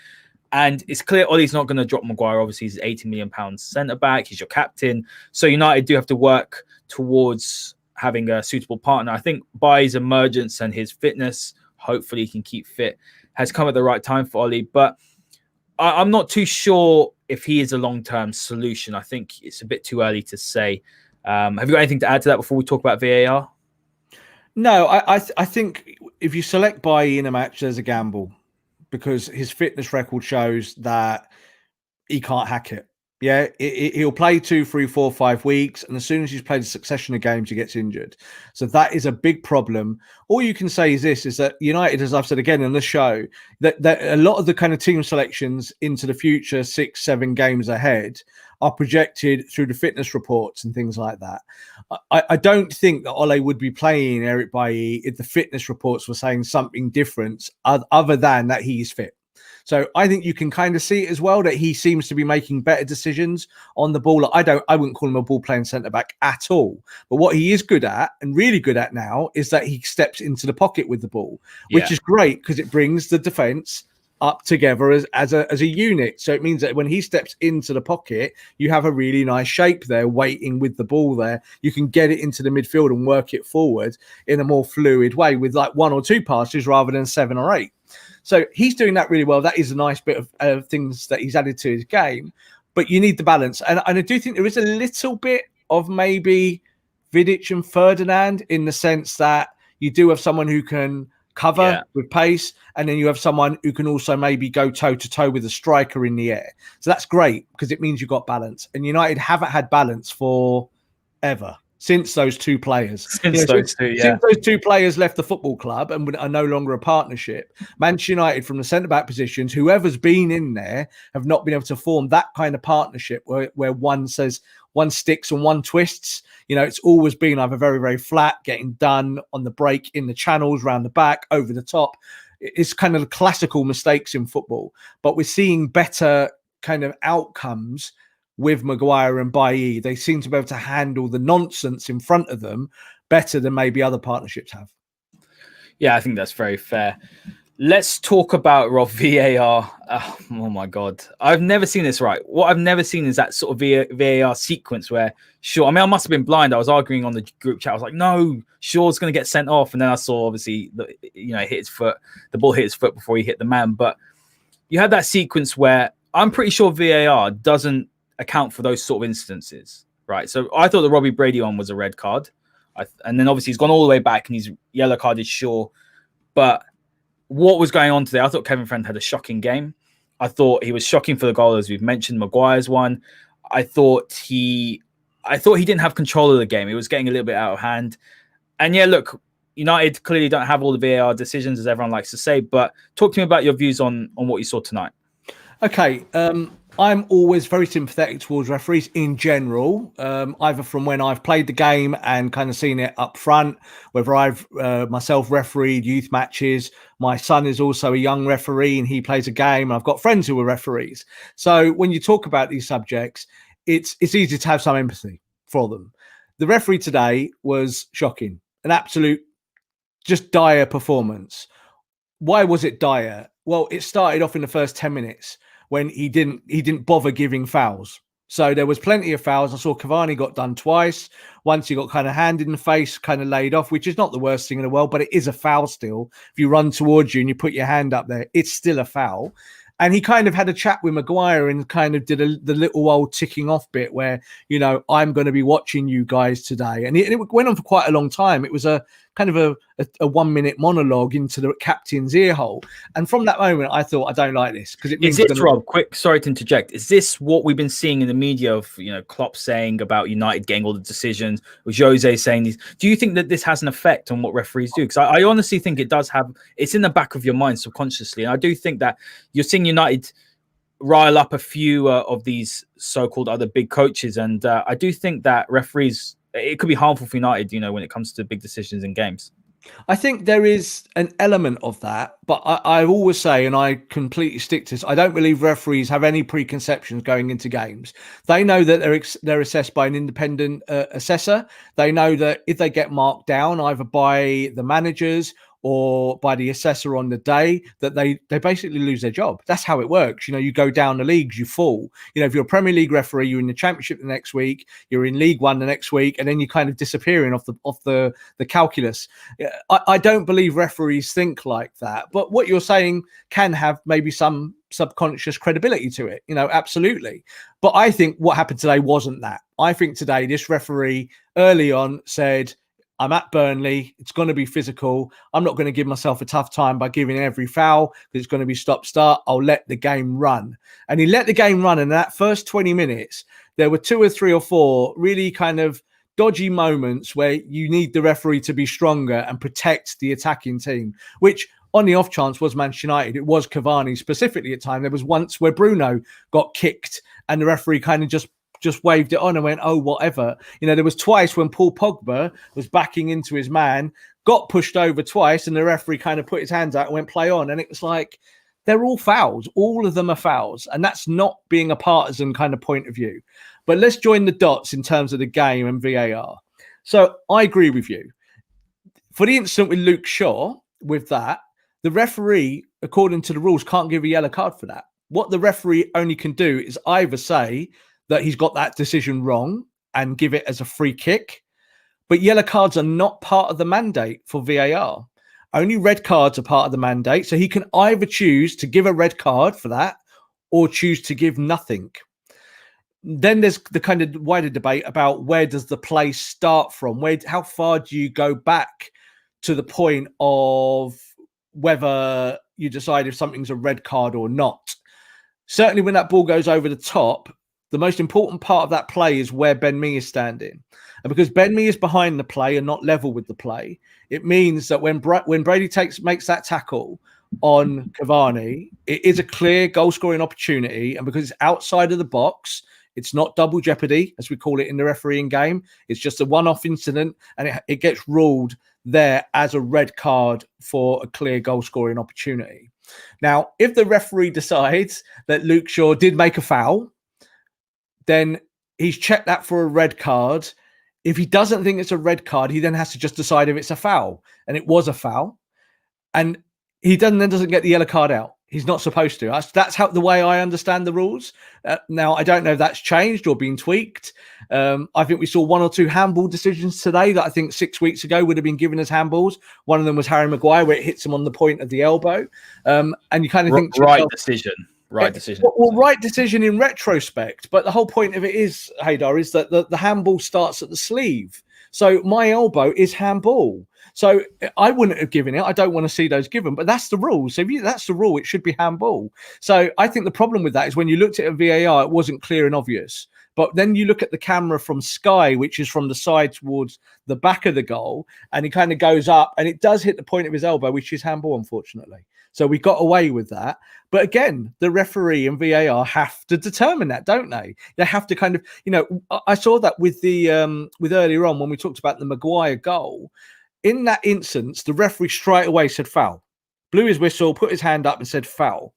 And it's clear Ole's not going to drop Maguire. Obviously, he's £80 million centre-back. He's your captain. So United do have to work towards having a suitable partner. I think Bailly's emergence and his fitness, hopefully he can keep fit, has come at the right time for Ole. But I'm not too sure if he is a long-term solution. I think it's a bit too early to say. Have you got anything to add to that before we talk about VAR? No, I think if you select Bailly in a match, there's a gamble, because his fitness record shows that he can't hack it. Yeah, he'll play 2, 3, 4, 5 weeks, and as soon as he's played a succession of games, he gets injured. So that is a big problem. All you can say is this, is that United, as I've said again in the show, that a lot of the kind of team selections into the future 6, 7 games ahead are projected through the fitness reports and things like that. I don't think that Ole would be playing Eric Bailly if the fitness reports were saying something different other than that he is fit. So I think you can kind of see it as well, that he seems to be making better decisions on the ball. I wouldn't call him a ball playing centre back at all. But what he is good at, and really good at now, is that he steps into the pocket with the ball, which is great because it brings the defence up together as a unit. So it means that when he steps into the pocket, you have a really nice shape there waiting with the ball there. You can get it into the midfield and work it forward in a more fluid way with like 1 or 2 passes rather than 7 or 8. So he's doing that really well. That is a nice bit of things that he's added to his game. But you need the balance. And I do think there is a little bit of maybe Vidic and Ferdinand, in the sense that you do have someone who can cover with pace, and then you have someone who can also maybe go toe-to-toe with a striker in the air. So that's great, because it means you've got balance. And United haven't had balance for ever. Since those 2 players. Since those 2 players left the football club and are no longer a partnership, Manchester United, from the centre-back positions, whoever's been in there, have not been able to form that kind of partnership where one says one sticks and one twists. It's always been either very, very flat, getting done on the break, in the channels, round the back, over the top. It's kind of the classical mistakes in football. But we're seeing better kind of outcomes with Maguire and Bailly. They seem to be able to handle the nonsense in front of them better than maybe other partnerships have. Yeah, I think that's very fair. Let's talk about VAR. Oh my God. I've never seen this right. What I've never seen is that sort of VAR sequence where I must have been blind. I was arguing on the group chat. I was like, no, Shaw's going to get sent off. And then I saw, obviously, hit his foot. The ball hit his foot before he hit the man. But you had that sequence where I'm pretty sure VAR doesn't account for those sort of instances, right? So I thought the Robbie Brady one was a red card, and then obviously he's gone all the way back and he's yellow carded Shaw. But what was going on today? I thought Kevin Friend had a shocking game. I thought he was shocking for the goal, as we've mentioned. Maguire's one. I thought he didn't have control of the game. It was getting a little bit out of hand. And yeah, look, United clearly don't have all the VAR decisions, as everyone likes to say. But talk to me about your views on what you saw tonight. Okay, I'm always very sympathetic towards referees in general, either from when I've played the game and kind of seen it up front, whether I've myself refereed youth matches. My son is also a young referee and he plays a game. I've got friends who are referees. So when you talk about these subjects, it's easy to have some empathy for them. The referee today was shocking, an absolute just dire performance. Why was it dire? Well, it started off in the first 10 minutes when he didn't bother giving fouls. So there was plenty of fouls. I saw Cavani got done twice. Once he got kind of handed in the face, kind of laid off, which is not the worst thing in the world, but it is a foul still. If you run towards you and you put your hand up there, it's still a foul. And he kind of had a chat with Maguire and kind of did the little old ticking off bit where, I'm going to be watching you guys today. And it went on for quite a long time. It was a kind of a 1 minute monologue into the captain's ear hole. And from that moment, I thought, I don't like this, because it means is this, Rob, quick, sorry to interject, is this what we've been seeing in the media of, Klopp saying about United getting all the decisions, or Jose saying these? Do you think that this has an effect on what referees do? Because I honestly think it does have. It's in the back of your mind subconsciously, and I do think that you're seeing United rile up a few of these so-called other big coaches, and I do think that referees, it could be harmful for United, when it comes to big decisions in games. I think there is an element of that, but I always say, and I completely stick to this, I don't believe referees have any preconceptions going into games. They know that they're assessed by an independent assessor. They know that if they get marked down, either by the managers or by the assessor on the day, that they basically lose their job. That's how it works. You go down the leagues, you fall. If you're a Premier League referee, you're in the Championship the next week, you're in League One the next week, and then you're kind of disappearing off the calculus. I don't believe referees think like that. But what you're saying can have maybe some subconscious credibility to it, absolutely. But I think what happened today wasn't that. I think today this referee early on said, I'm at Burnley. It's going to be physical. I'm not going to give myself a tough time by giving every foul, because it's going to be stop-start. I'll let the game run. And he let the game run. And in that first 20 minutes, there were 2 or 3 or 4 really kind of dodgy moments where you need the referee to be stronger and protect the attacking team, which on the off chance was Manchester United. It was Cavani specifically at time. There was once where Bruno got kicked and the referee kind of just waved it on and went, oh, whatever. There was twice when Paul Pogba was backing into his man, got pushed over twice, and the referee kind of put his hands out and went, play on. And it was like, they're all fouls. All of them are fouls. And that's not being a partisan kind of point of view. But let's join the dots in terms of the game and VAR. So I agree with you. For the incident with Luke Shaw, with that, the referee, according to the rules, can't give a yellow card for that. What the referee only can do is either say that he's got that decision wrong and give it as a free kick. But yellow cards are not part of the mandate for VAR. Only red cards are part of the mandate. So he can either choose to give a red card for that or choose to give nothing. Then there's the kind of wider debate about where does the play start from? How far do you go back to the point of whether you decide if something's a red card or not? Certainly when that ball goes over the top, the most important part of that play is where Ben Mee is standing. And because Ben Mee is behind the play and not level with the play, it means that when Brady makes that tackle on Cavani, it is a clear goal-scoring opportunity. And because it's outside of the box, it's not double jeopardy, as we call it in the refereeing game. It's just a one-off incident, and it gets ruled there as a red card for a clear goal-scoring opportunity. Now, if the referee decides that Luke Shaw did make a foul, then he's checked that for a red card. If he doesn't think it's a red card, he then has to just decide if it's a foul. And it was a foul. And he then doesn't get the yellow card out. He's not supposed to. That's how the way I understand the rules. Now, I don't know if that's changed or been tweaked. I think we saw 1 or 2 handball decisions today that I think 6 weeks ago would have been given as handballs. One of them was Harry Maguire, where it hits him on the point of the elbow. And you kind of think... Right decision. Right decision. Well, right decision in retrospect. But the whole point of it is, Haider, is that the handball starts at the sleeve. So my elbow is handball. So I wouldn't have given it. I don't want to see those given, but that's the rule. So if that's the rule, it should be handball. So I think the problem with that is when you looked at a VAR, it wasn't clear and obvious. But then you look at the camera from Sky, which is from the side towards the back of the goal, and he kind of goes up and it does hit the point of his elbow, which is handball, unfortunately. So we got away with that. But again, the referee and VAR have to determine that, don't they? They have to kind of, I saw that with with earlier on when we talked about the Maguire goal. In that instance, the referee straight away said foul, blew his whistle, put his hand up and said foul.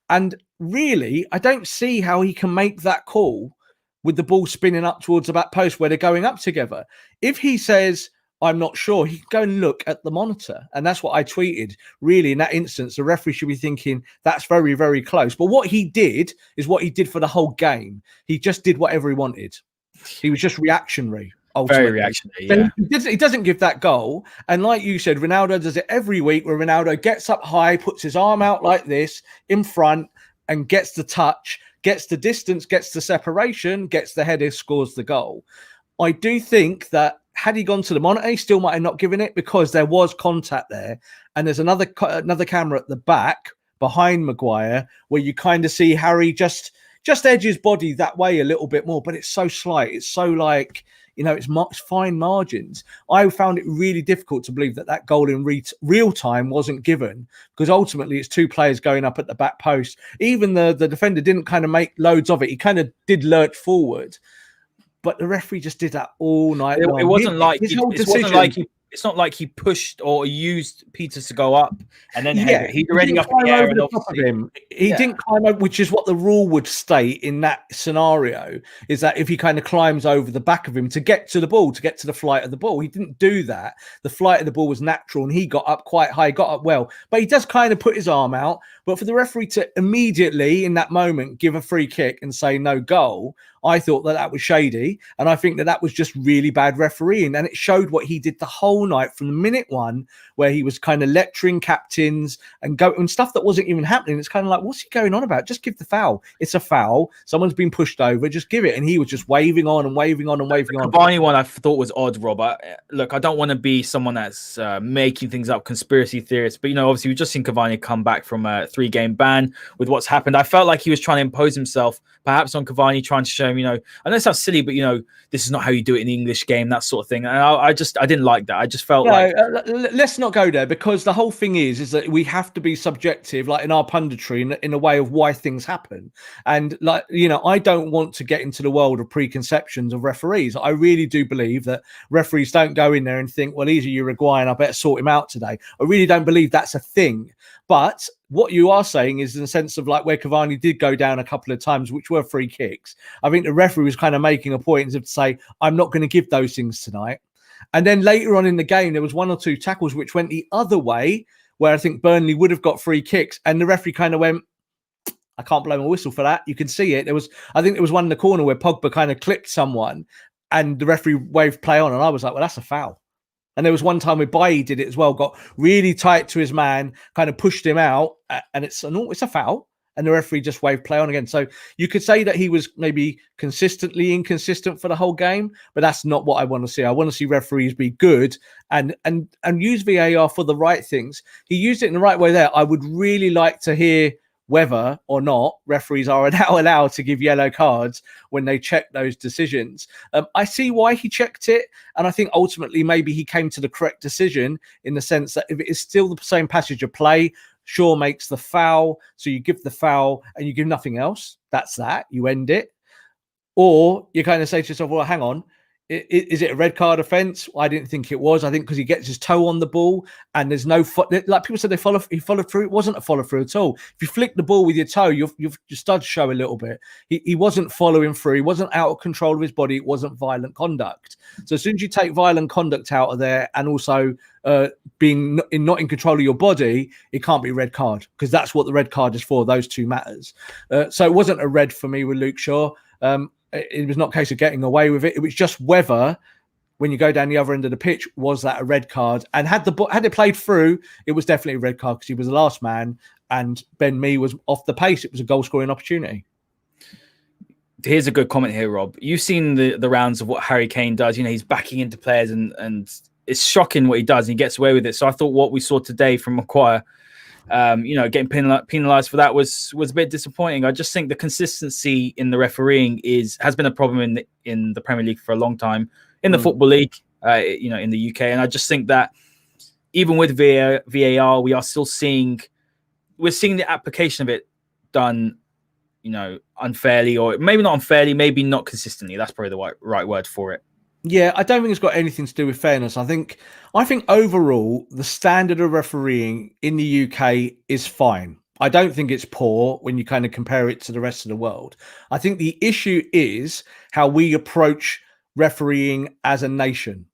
And really, I don't see how he can make that call with the ball spinning up towards the back post where they're going up together. If he says, I'm not sure, he can go and look at the monitor. And that's what I tweeted. Really, in that instance, the referee should be thinking that's very, very close. But what he did is what he did for the whole game. He just did whatever he wanted. He was just reactionary. Ultimately. Very reactionary, yeah. He doesn't give that goal. And like you said, Ronaldo does it every week where Ronaldo gets up high, puts his arm out like this in front and gets the touch, gets the distance, gets the separation, gets the header, scores the goal. I do think that had he gone to the monitor, he still might have not given it because there was contact there. And there's another camera at the back behind Maguire where you kind of see Harry just edges body that way a little bit more, but it's so slight. It's so like, it's fine margins. I found it really difficult to believe that goal in real time wasn't given because ultimately it's two players going up at the back post. Even the defender didn't kind of make loads of it. He kind of did lurch forward, but the referee just did that all night long. It wasn't like it's not like he pushed or used Peters to go up and then he's already up in the air. Over the top of him. He didn't climb over, which is what the rule would state in that scenario, is that if he kind of climbs over the back of him to get to the ball, to get to the flight of the ball, he didn't do that. The flight of the ball was natural and he got up quite high, got up well, but he does kind of put his arm out. But for the referee to immediately in that moment give a free kick and say no goal, I thought that was shady. And I think that was just really bad refereeing. And it showed what he did the whole night from the minute one, where he was kind of lecturing captains and stuff that wasn't even happening. It's kind of like, what's he going on about? Just give the foul. It's a foul. Someone's been pushed over. Just give it. And he was just waving on and waving on and waving on. The Cavani one I thought was odd, Rob. Look, I don't want to be someone that's making things up, conspiracy theorists. But, obviously we've just seen Cavani come back from a 3-game ban with what's happened. I felt like he was trying to impose himself, perhaps on Cavani, trying to show him, I know it sounds silly, but, this is not how you do it in the English game, that sort of thing. And I didn't like that. I just felt let's not go there, because the whole thing is that we have to be subjective, like in our punditry, in a way of why things happen. And I don't want to get into the world of preconceptions of referees. I really do believe that referees don't go in there and think, well, he's a Uruguayan, I better sort him out today. I really don't believe that's a thing. But what you are saying is in the sense of like where Cavani did go down a couple of times, which were free kicks. I think the referee was kind of making a point to say, I'm not going to give those things tonight. And then later on in the game, there was one or two tackles which went the other way, where I think Burnley would have got free kicks. And the referee kind of went, I can't blow my whistle for that. You can see it. I think there was one in the corner where Pogba kind of clipped someone and the referee waved play on. And I was like, well, that's a foul. And there was one time where Bailly did it as well, got really tight to his man, kind of pushed him out, and it's a foul. And the referee just waved play on again. So you could say that he was maybe consistently inconsistent for the whole game, but that's not what I want to see. I want to see referees be good and use VAR for the right things. He used it in the right way there. I would really like to hear whether or not referees are now allowed to give yellow cards when they check those decisions. I see why he checked it. And I think ultimately maybe he came to the correct decision in the sense that if it is still the same passage of play, Shaw makes the foul. So you give the foul and you give nothing else. That's that. You end it. Or you kind of say to yourself, well, hang on. Is it a red card offence? I didn't think it was. I think because he gets his toe on the ball and there's no like people said he followed through. It wasn't a follow through at all. If you flick the ball with your toe, your studs show a little bit. He wasn't following through. He wasn't out of control of his body. It wasn't violent conduct. So as soon as you take violent conduct out of there and also being not in control of your body, it can't be a red card because that's what the red card is for. Those two matters. So it wasn't a red for me with Luke Shaw. It was not a case of getting away with it. It was just whether, when you go down the other end of the pitch, was that a red card? And had it played through, it was definitely a red card because he was the last man and Ben Mee was off the pace. It was a goal-scoring opportunity. Here's a good comment here, Rob. You've seen the rounds of what Harry Kane does. He's backing into players and it's shocking what he does. And he gets away with it. So I thought what we saw today from Maguire, getting penalized for that was a bit disappointing. I just think the consistency in the refereeing has been a problem in the Premier League for a long time, in the Football League, in the UK. And I just think that even with VAR, we are still seeing the application of it done, unfairly, or maybe not unfairly, maybe not consistently. That's probably the right word for it. Yeah, I don't think it's got anything to do with fairness. I think overall, the standard of refereeing in the UK is fine. I don't think it's poor when you kind of compare it to the rest of the world. I think the issue is how we approach refereeing as a nation.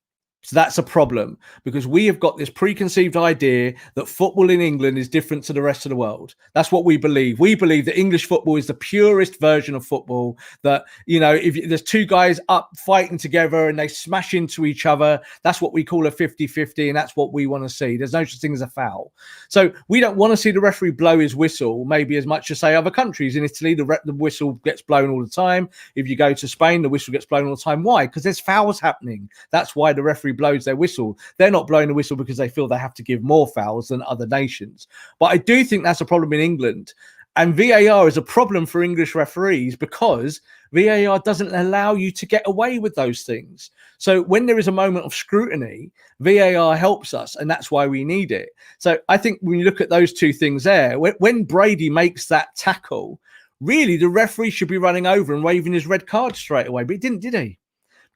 So that's a problem, because we have got this preconceived idea that football in England is different to the rest of the world. That's what we believe. We believe that English football is the purest version of football, that, if there's two guys up fighting together and they smash into each other, that's what we call a 50-50, and that's what we want to see. There's no such thing as a foul. So we don't want to see the referee blow his whistle, maybe as much as, say, other countries. In Italy, the whistle gets blown all the time. If you go to Spain, the whistle gets blown all the time. Why? Because there's fouls happening. That's why the referee blows their whistle. They're not blowing the whistle because they feel they have to give more fouls than other nations. But I do think that's a problem in England. And VAR is a problem for English referees because VAR doesn't allow you to get away with those things. So when there is a moment of scrutiny, VAR helps us, and that's why we need it. So I think when you look at those two things there, when Brady makes that tackle, really the referee should be running over and waving his red card straight away. But he didn't, did he?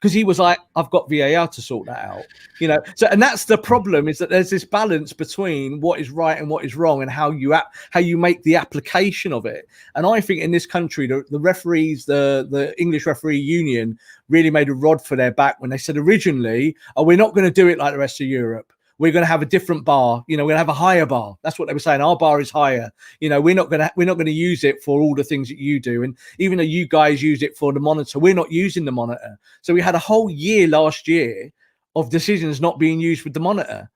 Because he was like, I've got VAR to sort that out, So, and that's the problem, is that there's this balance between what is right and what is wrong, and how you make the application of it. And I think in this country, the referees, the English Referee Union, really made a rod for their back when they said originally, we're not going to do it like the rest of Europe. We're going to have a different bar. We're going to have a higher bar. That's what they were saying. Our bar is higher. We're not going to use it for all the things that you do. And even though you guys use it for the monitor, we're not using the monitor. So we had a whole year last year of decisions not being used with the monitor.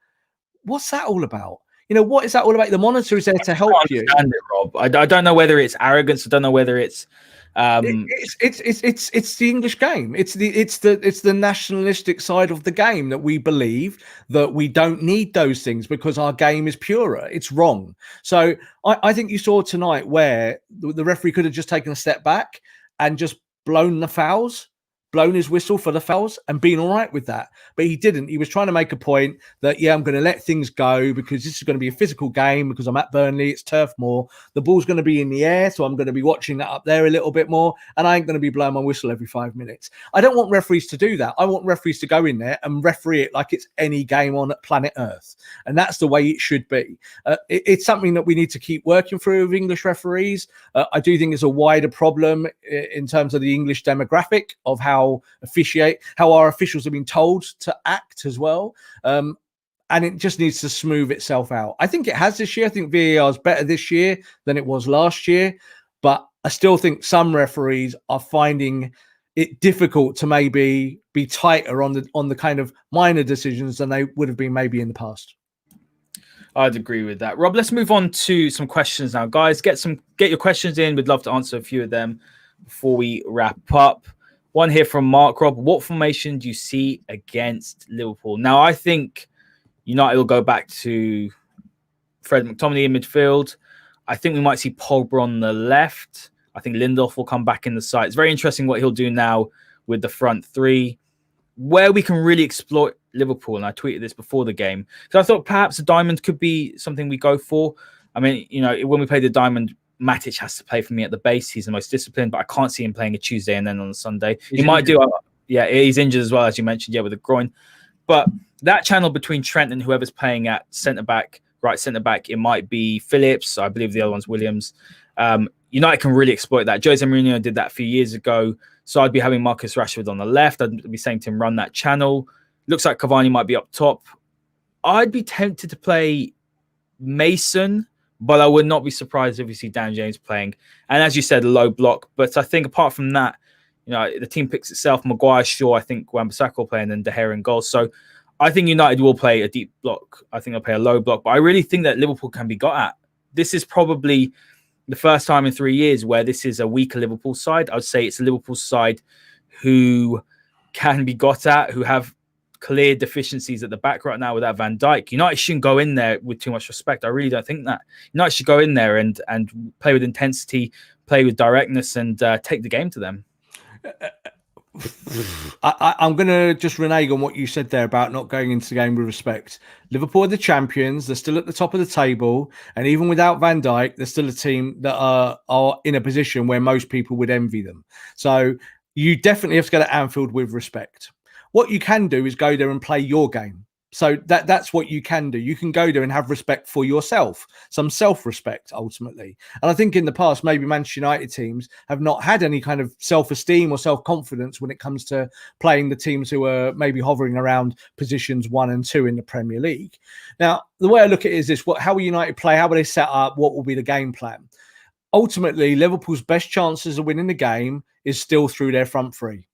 What's that all about? What is that all about? The monitor is there to help you. I understand it, Rob. I don't know whether it's arrogance. I don't know whether it's it's the English game. It's the nationalistic side of the game, that we believe that we don't need those things because our game is purer. It's wrong. So I think you saw tonight where the referee could have just taken a step back and just blown the fouls, blown his whistle for the fouls, and been all right with that. But he didn't. He was trying to make a point that, I'm going to let things go because this is going to be a physical game, because I'm at Burnley, it's turf moor. The ball's going to be in the air, so I'm going to be watching that up there a little bit more, and I ain't going to be blowing my whistle every 5 minutes. I don't want referees to do that. I want referees to go in there and referee it like it's any game on planet Earth. And that's the way it should be. It's something that we need to keep working through with English referees. I do think it's a wider problem in terms of the English demographic of how our officials have been told to act as well. And it just needs to smooth itself out. I think it has this year. I think VAR is better this year than it was last year. But I still think some referees are finding it difficult to maybe be tighter on the kind of minor decisions than they would have been maybe in the past. I'd agree with that. Rob, let's move on to some questions now. Guys, get your questions in. We'd love to answer a few of them before we wrap up. One here from Mark. Rob, what formation do you see against Liverpool? Now, I think United will go back to Fred McTominay in midfield. I think we might see Pogba on the left. I think Lindelof will come back in the side. It's very interesting what he'll do now with the front three. Where we can really exploit Liverpool, and I tweeted this before the game, because I thought perhaps a diamond could be something we go for. I mean, when we play the diamond, Matic has to play for me at the base. He's the most disciplined, but I can't see him playing a Tuesday and then on a Sunday. He might do. Yeah, he's injured as well, as you mentioned, with a groin. But that channel between Trent and whoever's playing at centre-back, right centre-back, it might be Phillips. I believe the other one's Williams. United can really exploit that. Jose Mourinho did that a few years ago. So I'd be having Marcus Rashford on the left. I'd be saying to him, run that channel. Looks like Cavani might be up top. I'd be tempted to play Mason, but I would not be surprised if we see Dan James playing. And as you said, a low block. But I think apart from that, the team picks itself. Maguire, Shaw, I think Wan-Bissaka will play, and then De Gea in goal. So I think United will play a deep block. I think they'll play a low block. But I really think that Liverpool can be got at. This is probably the first time in 3 years where this is a weaker Liverpool side. I would say it's a Liverpool side who can be got at, who have clear deficiencies at the back right now without Van Dijk. United shouldn't go in there with too much respect. I really don't think that. United should go in there and play with intensity, play with directness, and take the game to them. I'm going to just renege on what you said there about not going into the game with respect. Liverpool are the champions. They're still at the top of the table. And even without Van Dijk, they're still a team that are in a position where most people would envy them. So you definitely have to go to Anfield with respect. What you can do is go there and play your game. So that's what you can do. You can go there and have respect for yourself, some self-respect ultimately. And I think in the past, maybe Manchester United teams have not had any kind of self-esteem or self-confidence when it comes to playing the teams who are maybe hovering around positions 1 and 2 in the Premier League. Now, the way I look at it is this: how will United play? How will they set up? What will be the game plan? Ultimately, Liverpool's best chances of winning the game is still through their front three.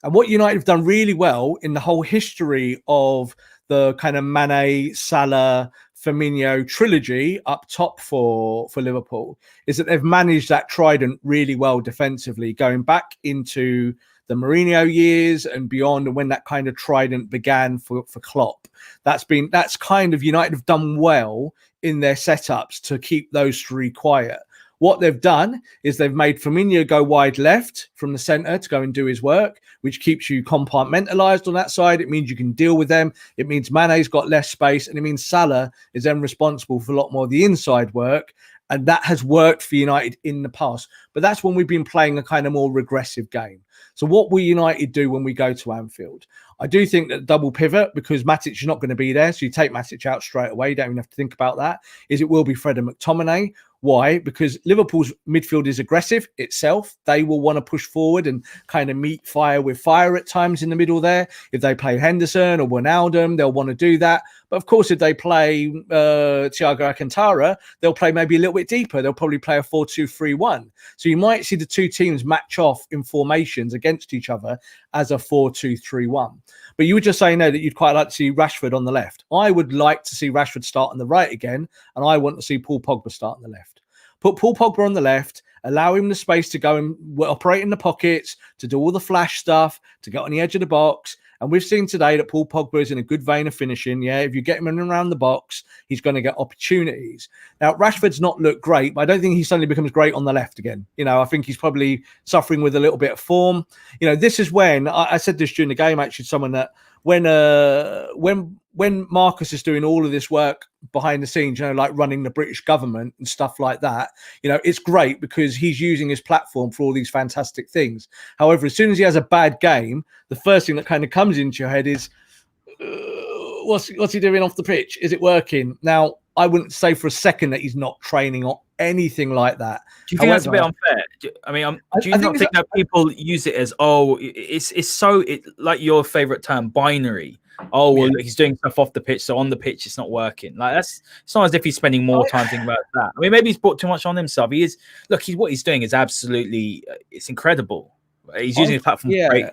And what United have done really well in the whole history of the kind of Mane, Salah, Firmino trilogy up top for Liverpool is that they've managed that trident really well defensively, going back into the Mourinho years and beyond, and when that kind of trident began for Klopp. That's kind of United have done well in their setups to keep those three quiet. What they've done is they've made Firmino go wide left from the centre to go and do his work, which keeps you compartmentalised on that side. It means you can deal with them. It means Mane's got less space, and it means Salah is then responsible for a lot more of the inside work. And that has worked for United in the past. But that's when we've been playing a kind of more regressive game. So what will United do when we go to Anfield? I do think that double pivot, because Matic is not going to be there, so you take Matic out straight away. You don't even have to think about that. It will be Fred and McTominay. Why? Because Liverpool's midfield is aggressive itself. They will want to push forward and kind of meet fire with fire at times in the middle there. If they play Henderson or Wijnaldum, they'll want to do that. But of course, if they play Thiago Alcantara, they'll play maybe a little bit deeper. They'll probably play a 4-2-3-1. So you might see the two teams match off in formations against each other as a 4-2-3-1. But you were just saying there that you'd quite like to see Rashford on the left. I would like to see Rashford start on the right again, and I want to see Paul Pogba start on the left. Put Paul Pogba on the left, allow him the space to go and operate in the pockets, to do all the flash stuff, to get on the edge of the box. And we've seen today that Paul Pogba is in a good vein of finishing. Yeah, if you get him in and around the box, he's going to get opportunities. Now, Rashford's not looked great, but I don't think he suddenly becomes great on the left again. I think he's probably suffering with a little bit of form. This is when I said this during the game, actually, someone that when Marcus is doing all of this work behind the scenes, like running the British government and stuff like that, it's great because he's using his platform for all these fantastic things. However, as soon as he has a bad game, the first thing that kind of comes into your head is, what's he doing off the pitch? Is it working? Now, I wouldn't say for a second that he's not training or anything like that. Do you think that's a bit unfair? Do you not think that people use it as, it's so like your favorite term, binary? He's doing stuff off the pitch, so on the pitch it's not working. Like it's not as if he's spending more time thinking about that. Maybe he's brought too much on himself. What he's doing is absolutely, it's incredible. He's using his platform for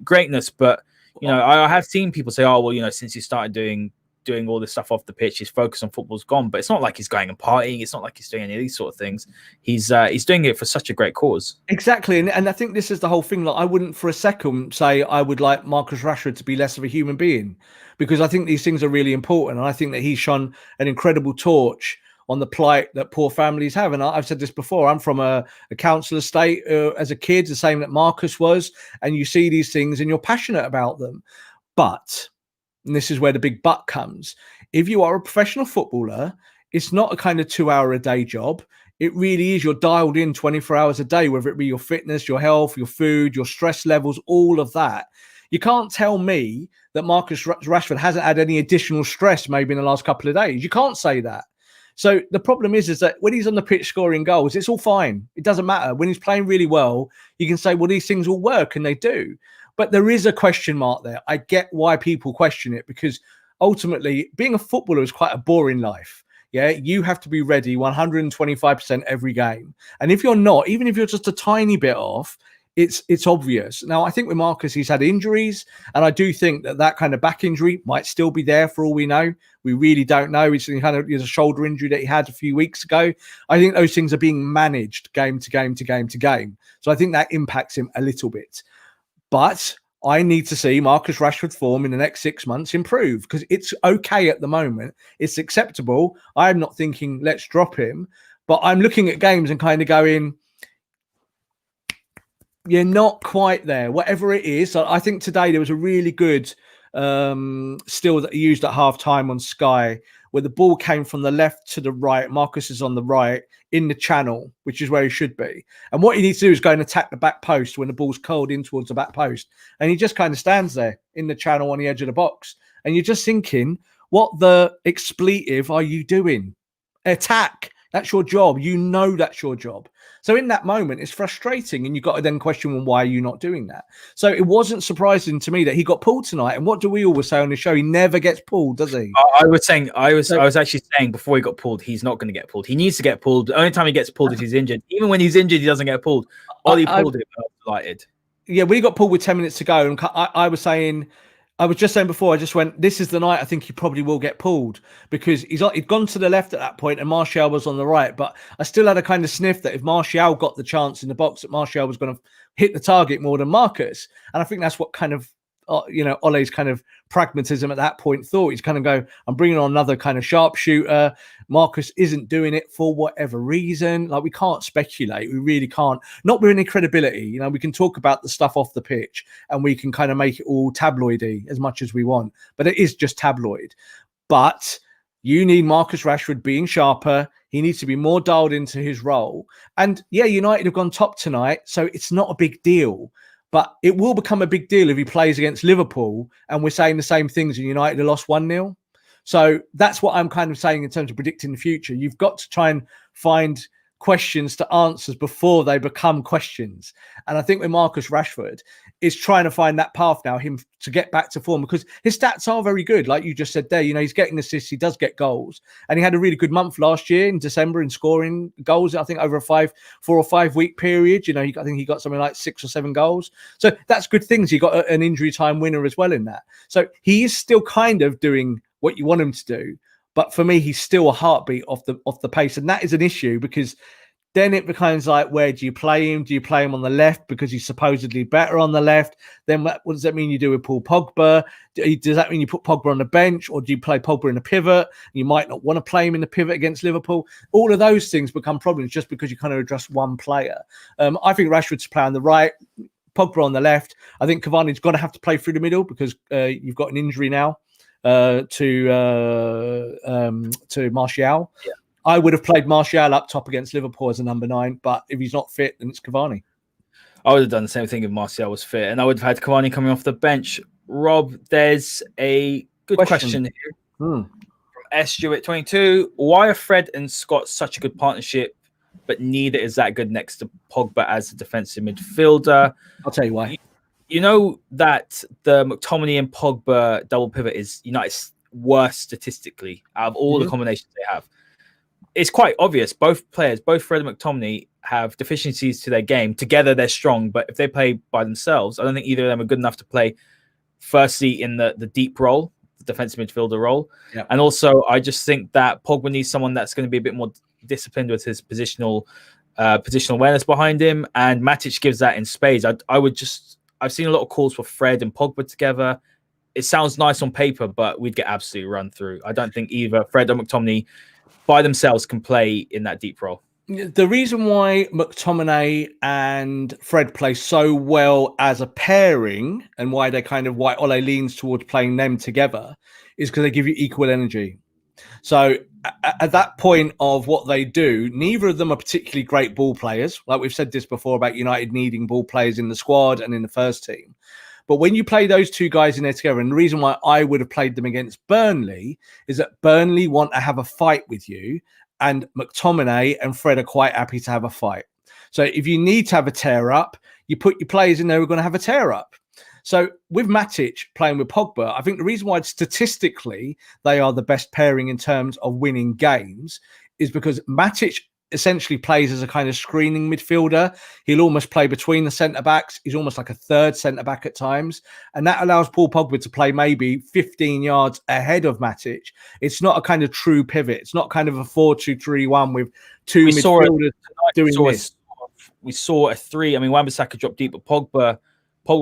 greatness. But I have seen people say, since he started doing all this stuff off the pitch, his focus on football's gone. But it's not like he's going and partying. It's not like he's doing any of these sort of things. He's doing it for such a great cause. Exactly. And I think this is the whole thing. Like, I wouldn't for a second say I would like Marcus Rashford to be less of a human being, because I think these things are really important. And I think that he's shone an incredible torch on the plight that poor families have. And I've said this before, I'm from a council estate as a kid, the same that Marcus was. And you see these things and you're passionate about them. But, and this is where the big but comes, if you are a professional footballer, it's not a kind of 2-hour-a-day job. It really is. You're dialed in 24 hours a day, whether it be your fitness, your health, your food, your stress levels, all of that. You can't tell me that Marcus Rashford hasn't had any additional stress maybe in the last couple of days. You can't say that. So the problem is that when he's on the pitch scoring goals, it's all fine. It doesn't matter. When he's playing really well, you can say, well, these things will work, and they do. But there is a question mark there. I get why people question it, because ultimately being a footballer is quite a boring life. Yeah, you have to be ready 125% every game. And if you're not, even if you're just a tiny bit off, it's obvious. Now, I think with Marcus, he's had injuries, and I do think that kind of back injury might still be there for all we know. We really don't know. It's a shoulder injury that he had a few weeks ago. I think those things are being managed game to game to game to game. So I think that impacts him a little bit. But I need to see Marcus Rashford's form in the next 6 months improve, because it's okay at the moment. It's acceptable. I'm not thinking let's drop him, but I'm looking at games and kind of going, you're not quite there, whatever it is. So I think today there was a really good still that he used at half time on Sky, where the ball came from the left to the right. Marcus is on the right in the channel, which is where he should be. And what he needs to do is go and attack the back post when the ball's curled in towards the back post. And he just kind of stands there in the channel on the edge of the box. And you're just thinking, what the expletive are you doing? Attack. That's your job. You know that's your job. So in that moment, it's frustrating, and you've got to then question, well, why are you not doing that? So it wasn't surprising to me that he got pulled tonight. And what do we always say on the show? He never gets pulled, does he? I was actually saying before he got pulled, he's not going to get pulled. He needs to get pulled. The only time he gets pulled is he's injured. Even when he's injured, he doesn't get pulled. Ollie pulled him. I was delighted. Yeah, we got pulled with 10 minutes to go, and I was just saying before, I just went, this is the night I think he probably will get pulled, because he'd gone to the left at that point and Martial was on the right. But I still had a kind of sniff that if Martial got the chance in the box, that Martial was going to hit the target more than Marcus. And I think that's what kind of, Ole's kind of pragmatism at that point thought. He's kind of go, I'm bringing on another kind of sharpshooter. Marcus isn't doing it for whatever reason. Like, we can't speculate. We really can't. Not with any credibility. We can talk about the stuff off the pitch and we can kind of make it all tabloidy as much as we want. But it is just tabloid. But you need Marcus Rashford being sharper. He needs to be more dialed into his role. And yeah, United have gone top tonight, so it's not a big deal. But it will become a big deal if he plays against Liverpool and we're saying the same things and United have lost 1-0. So that's what I'm kind of saying in terms of predicting the future. You've got to try and find questions to answers before they become questions. And I think with Marcus Rashford is trying to find that path now, him to get back to form, because his stats are very good. Like you just said there, he's getting assists, he does get goals. And he had a really good month last year in December in scoring goals, I think over a 4 or 5 week period. I think he got something like 6 or 7 goals. So that's good things. He got an injury time winner as well in that. So he is still kind of doing what you want him to do. But for me, he's still a heartbeat off the pace. And that is an issue, because then it becomes like, where do you play him? Do you play him on the left because he's supposedly better on the left? Then what does that mean you do with Paul Pogba? Does that mean you put Pogba on the bench, or do you play Pogba in a pivot? You might not want to play him in the pivot against Liverpool. All of those things become problems just because you kind of address one player. I think Rashford's play on the right, Pogba on the left. I think Cavani's going to have to play through the middle because you've got an injury now to Martial. Yeah. I would have played Martial up top against Liverpool as a number 9, but if he's not fit, then it's Cavani. I would have done the same thing if Martial was fit, and I would have had Cavani coming off the bench. Rob, there's a good question here from S. Stewart 22. Why are Fred and Scott such a good partnership, but neither is that good next to Pogba as a defensive midfielder? I'll tell you why. You know that the McTominay and Pogba double pivot is United's worst statistically out of all the combinations they have. It's quite obvious. Both players, both Fred and McTominay, have deficiencies to their game. Together, they're strong, but if they play by themselves, I don't think either of them are good enough to play, firstly, in the deep role, the defensive midfielder role. Yep. And also, I just think that Pogba needs someone that's going to be a bit more disciplined with his positional awareness behind him, and Matic gives that in spades. I've seen a lot of calls for Fred and Pogba together. It sounds nice on paper, but we'd get absolutely run through. I don't think either Fred or McTominay by themselves can play in that deep role. The reason why McTominay and Fred play so well as a pairing, and why Ole leans towards playing them together, is because they give you equal energy. So at that point of what they do, neither of them are particularly great ball players. Like we've said this before about United needing ball players in the squad and in the first team. But when you play those two guys in there together, and the reason why I would have played them against Burnley is that Burnley want to have a fight with you, and McTominay and Fred are quite happy to have a fight. So if you need to have a tear up, you put your players in there who are going to have a tear up. So with Matic playing with Pogba, I think the reason why statistically they are the best pairing in terms of winning games is because Matic essentially plays as a kind of screening midfielder. He'll almost play between the centre-backs. He's almost like a third centre-back at times. And that allows Paul Pogba to play maybe 15 yards ahead of Matic. It's not a kind of true pivot. It's not kind of a 4-2-3-1 with two midfielders doing this. We saw a 3. I mean, Wan-Bissaka dropped deep, but Pogba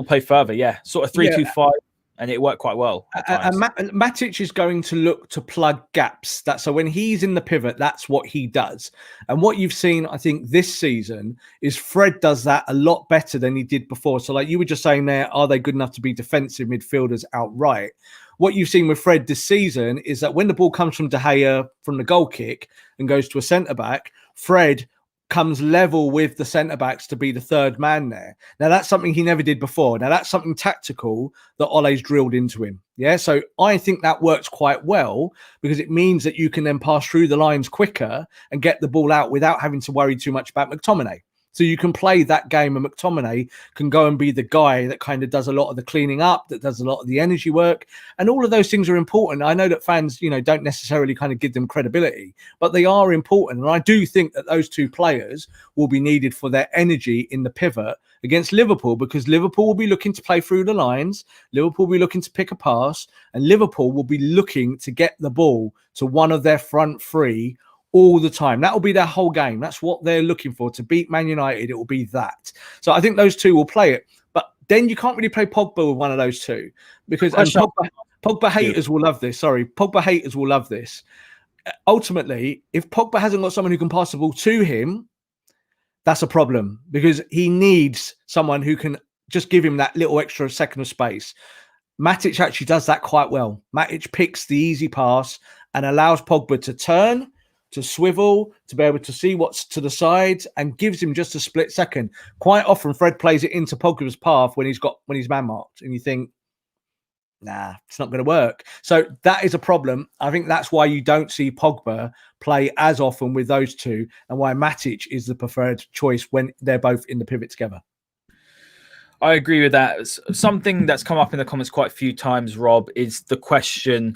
played further. Yeah, sort of 3-2-5. And it worked quite well. And Matic is going to look to plug gaps. So when he's in the pivot, that's what he does. And what you've seen, I think, this season is Fred does that a lot better than he did before. So like you were just saying there, are they good enough to be defensive midfielders outright? what you've seen with Fred this season is that when the ball comes from De Gea from the goal kick and goes to a centre-back, Fred comes level with the centre-backs to be the third man there. Now, that's something he never did before. Now, that's something tactical that Ole's drilled into him. Yeah, so I think that works quite well because it means that you can then pass through the lines quicker and get the ball out without having to worry too much about McTominay. So you can play that game and McTominay can go and be the guy that kind of does a lot of the cleaning up, that does a lot of the energy work. And all of those things are important. I know that fans, don't necessarily kind of give them credibility, but they are important. And I do think that those two players will be needed for their energy in the pivot against Liverpool, because Liverpool will be looking to play through the lines. Liverpool will be looking to pick a pass, and Liverpool will be looking to get the ball to one of their front three all the time. That will be their whole game. That's what they're looking for. To beat Man United, it will be that. So I think those two will play it. But then you can't really play Pogba with one of those two, because Pogba haters will love this. Sorry, Pogba haters will love this. Ultimately, if Pogba hasn't got someone who can pass the ball to him, that's a problem, because he needs someone who can just give him that little extra second of space. Matic actually does that quite well. Matic picks the easy pass and allows Pogba to turn, to swivel, to be able to see what's to the sides, and gives him just a split second. Quite often, Fred plays it into Pogba's path when he's man marked, and you think, nah, it's not going to work. So that is a problem. I think that's why you don't see Pogba play as often with those two, and why Matic is the preferred choice when they're both in the pivot together. I agree with that. Something that's come up in the comments quite a few times, Rob, is the question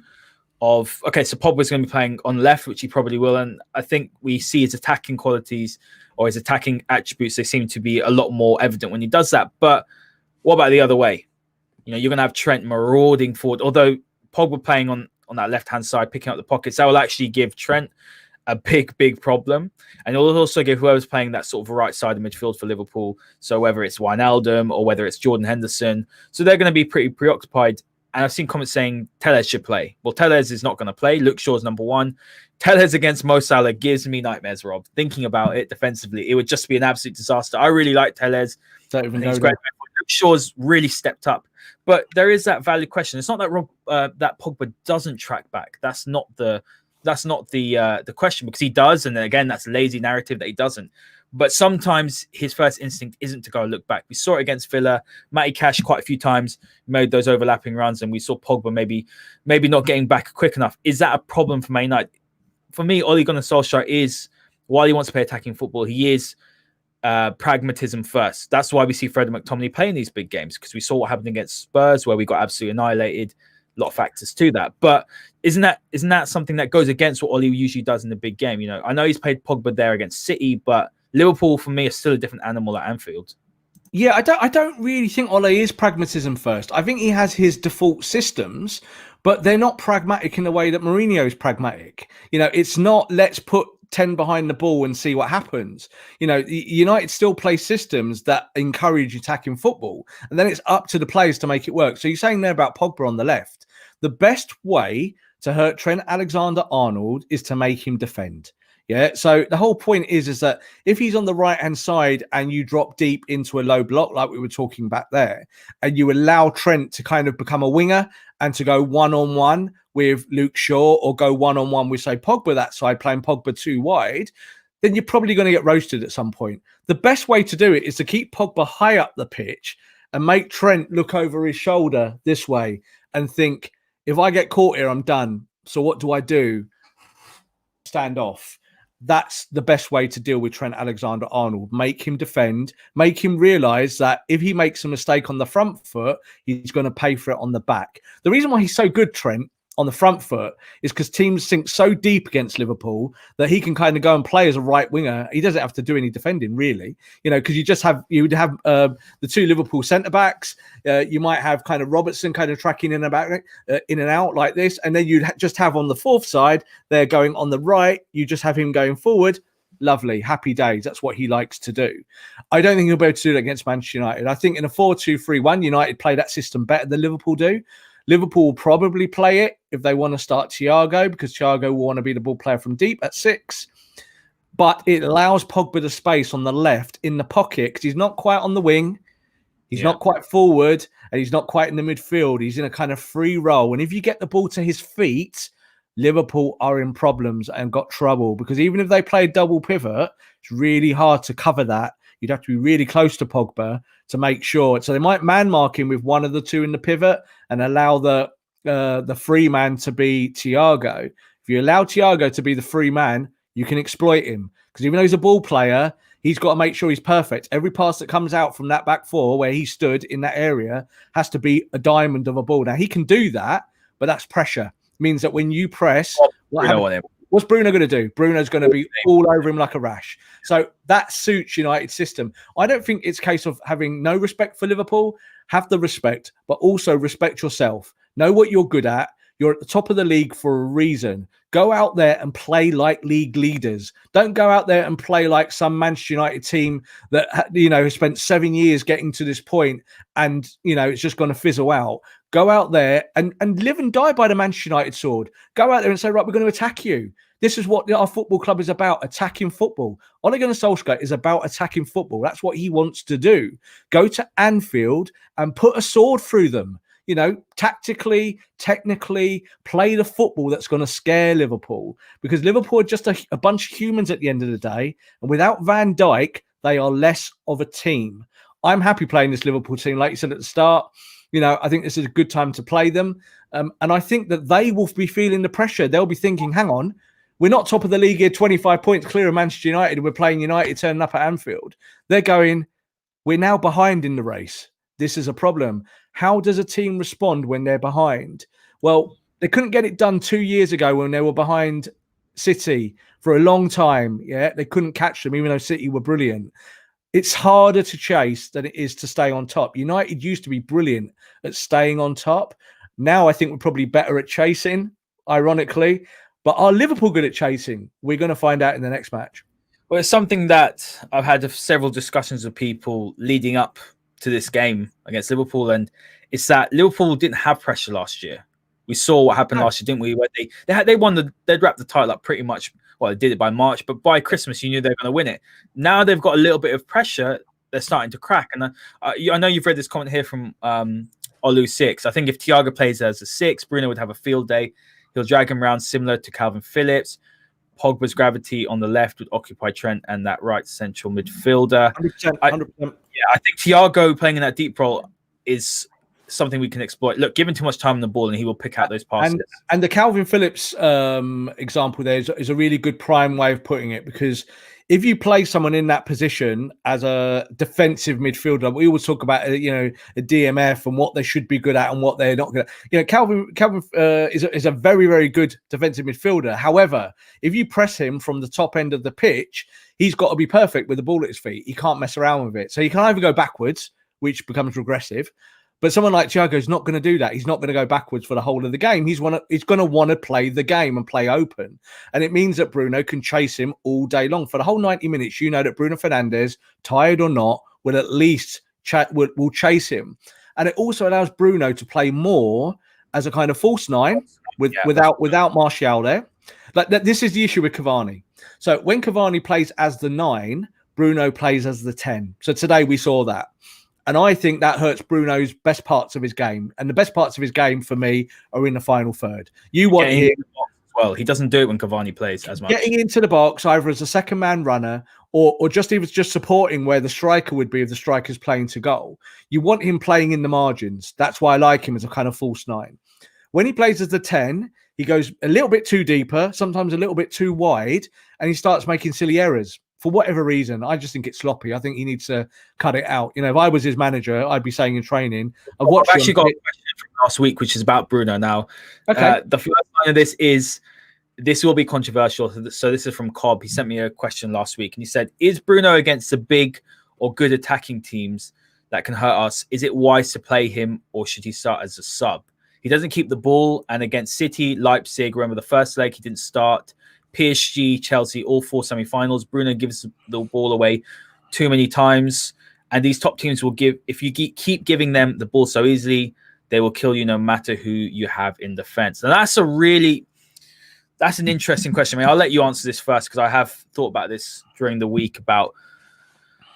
of, okay, so Pogba's going to be playing on left, which he probably will. And I think we see his attacking qualities or his attacking attributes. They seem to be a lot more evident when he does that. But what about the other way? You're going to have Trent marauding forward. Although Pogba playing on that left-hand side, picking up the pockets, that will actually give Trent a big problem. And it'll also give whoever's playing that sort of right side of midfield for Liverpool. So whether it's Wijnaldum or whether it's Jordan Henderson. So they're going to be pretty preoccupied. And I've seen comments saying Telles should play. Well, Telles is not going to play. Luke Shaw's number one. Telles against Mo Salah gives me nightmares, Rob. Thinking about it defensively, it would just be an absolute disaster. I really like Telles. He's great. Luke Shaw's really stepped up. But there is that valid question. It's not that that Pogba doesn't track back. That's not the question, because he does. And then again, that's a lazy narrative that he doesn't. But sometimes his first instinct isn't to go look back. We saw it against Villa. Matty Cash quite a few times made those overlapping runs, and we saw Pogba maybe not getting back quick enough. Is that a problem for Man United? For me, Ole Gunnar Solskjaer is, while he wants to play attacking football, he is pragmatism first. That's why we see Fred and McTominay playing these big games, because we saw what happened against Spurs, where we got absolutely annihilated. A lot of factors to that. But isn't that something that goes against what Ole usually does in the big game? I know he's played Pogba there against City, but Liverpool, for me, is still a different animal at Anfield. Yeah, I don't really think Ole is pragmatism first. I think he has his default systems, but they're not pragmatic in the way that Mourinho is pragmatic. It's not let's put 10 behind the ball and see what happens. United still play systems that encourage attacking football, and then it's up to the players to make it work. So you're saying there about Pogba on the left. The best way to hurt Trent Alexander-Arnold is to make him defend. Yeah, so the whole point is that if he's on the right-hand side and you drop deep into a low block like we were talking back there, and you allow Trent to kind of become a winger and to go one-on-one with Luke Shaw, or go one-on-one with, say, Pogba that side, playing Pogba too wide, then you're probably going to get roasted at some point. The best way to do it is to keep Pogba high up the pitch and make Trent look over his shoulder this way and think, if I get caught here, I'm done. So what do? Stand off. That's the best way to deal with Trent Alexander-Arnold. Make him defend, make him realise that if he makes a mistake on the front foot, he's going to pay for it on the back. The reason why he's so good, Trent, on the front foot is because teams sink so deep against Liverpool that he can kind of go and play as a right winger. He doesn't have to do any defending, really, because you would have the two Liverpool centre backs. You might have kind of Robertson kind of tracking in and out like this, and then you'd just have on the fourth side, they're going on the right. You just have him going forward. Lovely, happy days. That's what he likes to do. I don't think he'll be able to do that against Manchester United. I think in a 4-2-3-1, United play that system better than Liverpool do. Liverpool will probably play it if they want to start Thiago, because Thiago will want to be the ball player from deep at 6. But it allows Pogba the space on the left in the pocket, because he's not quite on the wing. He's not quite forward and he's not quite in the midfield. He's in a kind of free role. And if you get the ball to his feet, Liverpool are in problems and got trouble, because even if they play double pivot, it's really hard to cover that. You'd have to be really close to Pogba to make sure. So they might man mark him with one of the two in the pivot and allow the free man to be Thiago. If you allow Thiago to be the free man, you can exploit him, because even though he's a ball player, he's got to make sure he's perfect. Every pass that comes out from that back four where he stood in that area has to be a diamond of a ball. Now, he can do that, but that's pressure. It means that when you press, what's Bruno going to do? Bruno's going to be all over him like a rash. So that suits United's system. I don't think it's a case of having no respect for Liverpool. Have the respect, but also respect yourself. Know what you're good at. You're at the top of the league for a reason. Go out there and play like league leaders. Don't go out there and play like some Manchester United team that, has spent 7 years getting to this point and, it's just going to fizzle out. Go out there and live and die by the Manchester United sword. Go out there and say, right, we're going to attack you. This is what our football club is about, attacking football. Ole Gunnar Solskjaer is about attacking football. That's what he wants to do. Go to Anfield and put a sword through them. Tactically, technically, play the football that's going to scare Liverpool, because Liverpool are just a bunch of humans at the end of the day. And without Van Dijk, they are less of a team. I'm happy playing this Liverpool team. Like you said at the start, I think this is a good time to play them. And I think that they will be feeling the pressure. They'll be thinking, hang on, we're not top of the league here, 25 points clear of Manchester United. We're playing United turning up at Anfield. They're going, we're now behind in the race. This is a problem. How does a team respond when they're behind? Well, they couldn't get it done 2 years ago when they were behind City for a long time. Yeah, they couldn't catch them, even though City were brilliant. It's harder to chase than it is to stay on top. United used to be brilliant at staying on top. Now I think we're probably better at chasing, ironically. But are Liverpool good at chasing? We're going to find out in the next match. Well, it's something that I've had several discussions with people leading up to this game against Liverpool, and it's that Liverpool didn't have pressure last year. We saw what happened last year, didn't we? Where they'd wrapped the title up pretty much. Well, they did it by March, but by Christmas you knew they were going to win it. Now they've got a little bit of pressure. They're starting to crack, and I know you've read this comment here from Olu 6. I think if Thiago plays as a 6, Bruno would have a field day. He'll drag him around similar to Calvin Phillips. Pogba's gravity on the left would occupy Trent and that right central midfielder. 100%. I think Thiago playing in that deep role is something we can exploit. Look, give him too much time on the ball and he will pick out those passes. And the Calvin Phillips example there is a really good prime way of putting it, because if you play someone in that position as a defensive midfielder, we always talk about a DMF and what they should be good at and what they're not good at. Calvin is a very, very good defensive midfielder. However, if you press him from the top end of the pitch, he's got to be perfect with the ball at his feet. He can't mess around with it. So he can either go backwards, which becomes regressive. But someone like Thiago is not going to do that. He's not going to go backwards for the whole of the game. He's going to want to play the game and play open. And it means that Bruno can chase him all day long. For the whole 90 minutes, that Bruno Fernandes, tired or not, will at least will chase him. And it also allows Bruno to play more as a kind of false nine without Martial there. This is the issue with Cavani. So when Cavani plays as the 9, Bruno plays as the 10. So today we saw that. And I think that hurts Bruno's best parts of his game. And the best parts of his game for me are in the final third. You want him. Well, he doesn't do it when Cavani plays as much. Getting into the box, either as a second man runner or just even just supporting where the striker would be if the striker's playing to goal. You want him playing in the margins. That's why I like him as a kind of false 9. When he plays as the 10, he goes a little bit too deeper, sometimes a little bit too wide, and he starts making silly errors. For whatever reason, I just think it's sloppy. I think he needs to cut it out. If I was his manager, I'd be saying in training. I've actually got a question from last week, which is about Bruno now. Okay. The first line of this will be controversial. So this is from Cobb. He sent me a question last week, and he said, is Bruno against the big or good attacking teams that can hurt us? Is it wise to play him, or should he start as a sub? He doesn't keep the ball, and against City, Leipzig, remember the first leg, he didn't start. PSG, Chelsea, all 4 semi-finals. Bruno gives the ball away too many times. And these top teams will if you keep giving them the ball so easily, they will kill you no matter who you have in defense. And that's an interesting question. I mean, I'll let you answer this first, because I have thought about this during the week about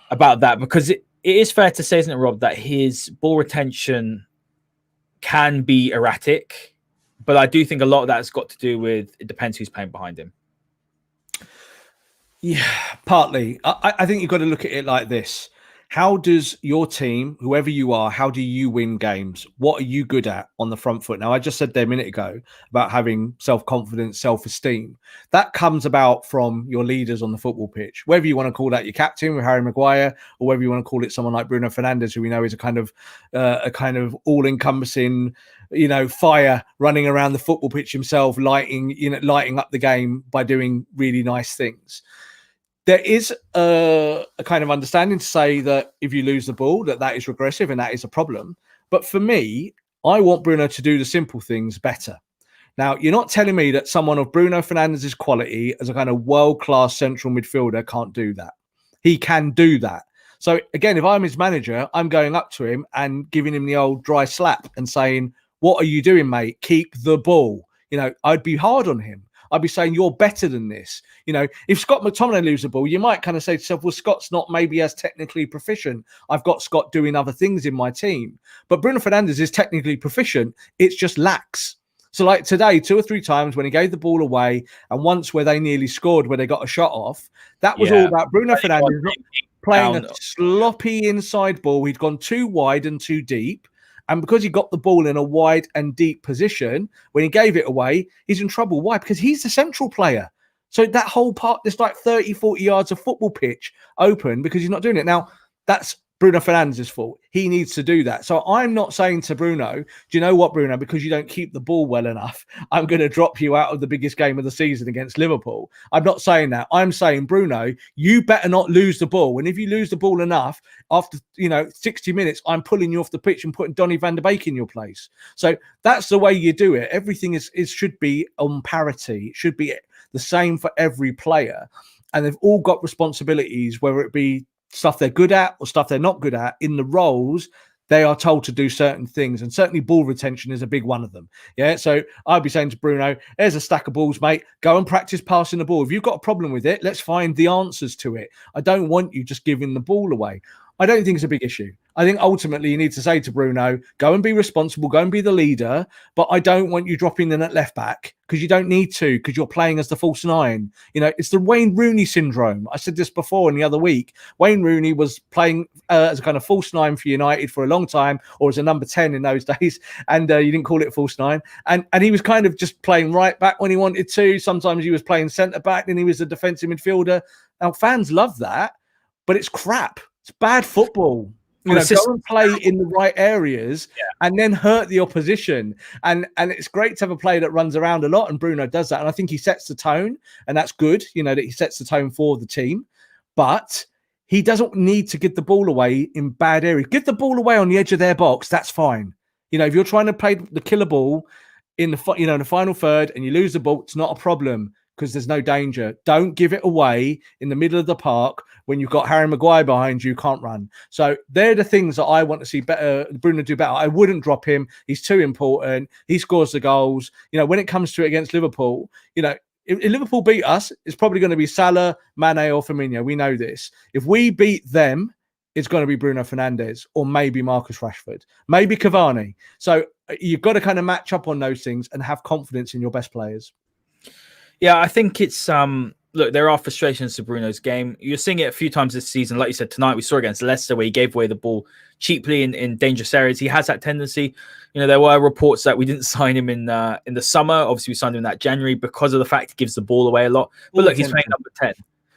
that, because it is fair to say, isn't it, Rob, that his ball retention can be erratic, but I do think a lot of that has got to do with, it depends who's playing behind him. Yeah, partly. I think you've got to look at it like this. How does your team, whoever you are, how do you win games? What are you good at on the front foot? Now, I just said there a minute ago about having self-confidence, self-esteem. That comes about from your leaders on the football pitch. Whether you want to call that your captain with Harry Maguire, or whether you want to call it someone like Bruno Fernandes, who we know is a kind of all-encompassing, fire running around the football pitch himself, lighting up the game by doing really nice things. There is a kind of understanding to say that if you lose the ball, that is regressive and that is a problem. But for me, I want Bruno to do the simple things better. Now, you're not telling me that someone of Bruno Fernandes' quality as a kind of world-class central midfielder can't do that. He can do that. So again, if I'm his manager, I'm going up to him and giving him the old dry slap and saying, what are you doing, mate? Keep the ball. I'd be hard on him. I'd be saying, you're better than this. If Scott McTominay loses the ball, you might kind of say to yourself, well, Scott's not maybe as technically proficient. I've got Scott doing other things in my team. But Bruno Fernandes is technically proficient. It's just lax. So like today, 2 or 3 times when he gave the ball away, and once where they nearly scored, where they got a shot off, that was all about Bruno Fernandes playing a sloppy inside ball. He'd gone too wide and too deep. And because he got the ball in a wide and deep position, when he gave it away, he's in trouble. Why? Because he's the central player. So that whole part, there's like 30, 40 yards of football pitch open because he's not doing it. Now, that's Bruno Fernandes' fault. He needs to do that. So I'm not saying to Bruno, do you know what, Bruno, because you don't keep the ball well enough, I'm going to drop you out of the biggest game of the season against Liverpool. I'm not saying that. I'm saying, Bruno, you better not lose the ball. And if you lose the ball enough, after 60 minutes, I'm pulling you off the pitch and putting Donny van der Beek in your place. So that's the way you do it. Everything should be on parity. It should be the same for every player. And they've all got responsibilities, whether it be stuff they're good at or stuff they're not good at. In the roles, they are told to do certain things, and certainly ball retention is a big one of them. Yeah, so I'd be saying to Bruno, there's a stack of balls, mate. Go and practice passing the ball. If you've got a problem with it, let's find the answers to it. I don't want you just giving the ball away. I don't think it's a big issue. I think ultimately you need to say to Bruno, go and be responsible, go and be the leader, but I don't want you dropping in at left back because you don't need to, because you're playing as the false 9. It's the Wayne Rooney syndrome. I said this before in the other week. Wayne Rooney was playing as a kind of false 9 for United for a long time, or as a number 10 in those days, and you didn't call it false 9. And he was kind of just playing right back when he wanted to. Sometimes he was playing centre back, and he was a defensive midfielder. Now, fans love that, but it's crap. It's bad football. Go and play in the right areas and then hurt the opposition. And it's great to have a player that runs around a lot, and Bruno does that. And I think he sets the tone, and that's good, that he sets the tone for the team. But he doesn't need to give the ball away in bad areas. Give the ball away on the edge of their box. That's fine. If you're trying to play the killer ball in the the final third and you lose the ball, it's not a problem because there's no danger. Don't give it away in the middle of the park when you've got Harry Maguire behind you, can't run. So they're the things that I want to see Bruno do better. I wouldn't drop him. He's too important. He scores the goals. When it comes to it against Liverpool, if Liverpool beat us, it's probably going to be Salah, Mane or Firmino. We know this. If we beat them, it's going to be Bruno Fernandes or maybe Marcus Rashford, maybe Cavani. So you've got to kind of match up on those things and have confidence in your best players. Yeah, I think it's look, there are frustrations to Bruno's game. You're seeing it a few times this season. Like you said, tonight we saw against Leicester where he gave away the ball cheaply in dangerous areas. He has that tendency. There were reports that we didn't sign him in the summer. Obviously, we signed him in that January because of the fact he gives the ball away a lot. But look, he's playing number 10.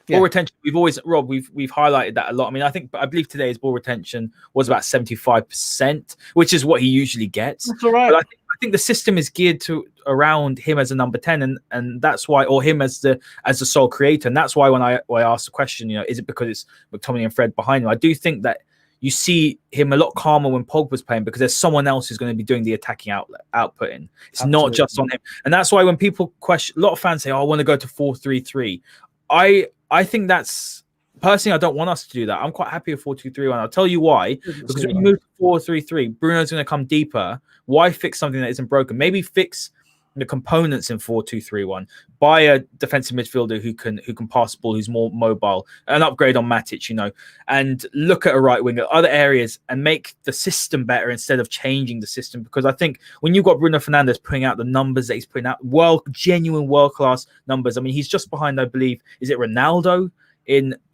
Ball retention, we've highlighted that a lot. I mean, I believe today his ball retention was about 75%, which is what he usually gets. That's all right. But I think the system is geared around him as a number 10, and that's why, or him as the sole creator. And that's why when I asked the question, is it because it's McTominay and Fred behind him? I do think that you see him a lot calmer when Pogba's playing because there's someone else who's going to be doing the attacking outputting. It's not just on him. And that's why when people question, a lot of fans say, I want to go to 4-3-3. I think that's personally, I don't want us to do that. I'm quite happy with 4-2-3-1. I'll tell you why. Because when you move to 4-3-3, Bruno's going to come deeper. Why fix something that isn't broken? Maybe fix the components in 4-2-3-1. Buy a defensive midfielder who can pass the ball, who's more mobile, an upgrade on Matic, and look at a right winger, other areas, and make the system better instead of changing the system. Because I think when you've got Bruno Fernandes putting out the numbers that he's putting out, genuine world-class numbers. I mean, he's just behind, I believe, is it Ronaldo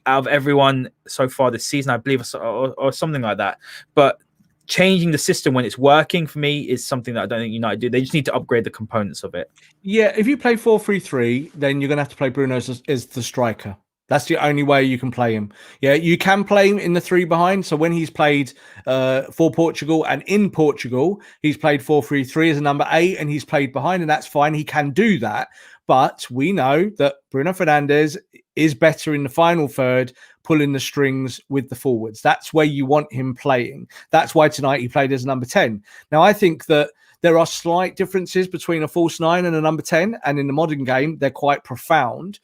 out of everyone so far this season, I believe, or something like that. But changing the system when it's working for me is something that I don't think United do. They just need to upgrade the components of it. Yeah, if you play 4-3-3, then you're going to have to play Bruno as the striker. That's the only way you can play him. Yeah, you can play him in the three behind. So when he's played for Portugal and in Portugal, he's played 4-3-3 as a number 8 and he's played behind, and that's fine. He can do that. But we know that Bruno Fernandes is better in the final third, pulling the strings with the forwards. That's where you want him playing. That's why tonight he played as a number 10. Now, I think that there are slight differences between a false 9 and a number 10. And in the modern game, they're quite profound.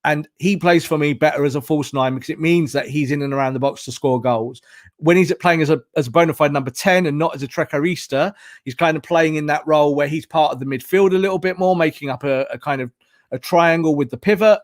And he plays for me better as a false 9 because it means that he's in and around the box to score goals. When he's playing as a bona fide number 10 and not as a Trequarista, he's kind of playing in that role where he's part of the midfield a little bit more, making up a kind of a triangle with the pivot.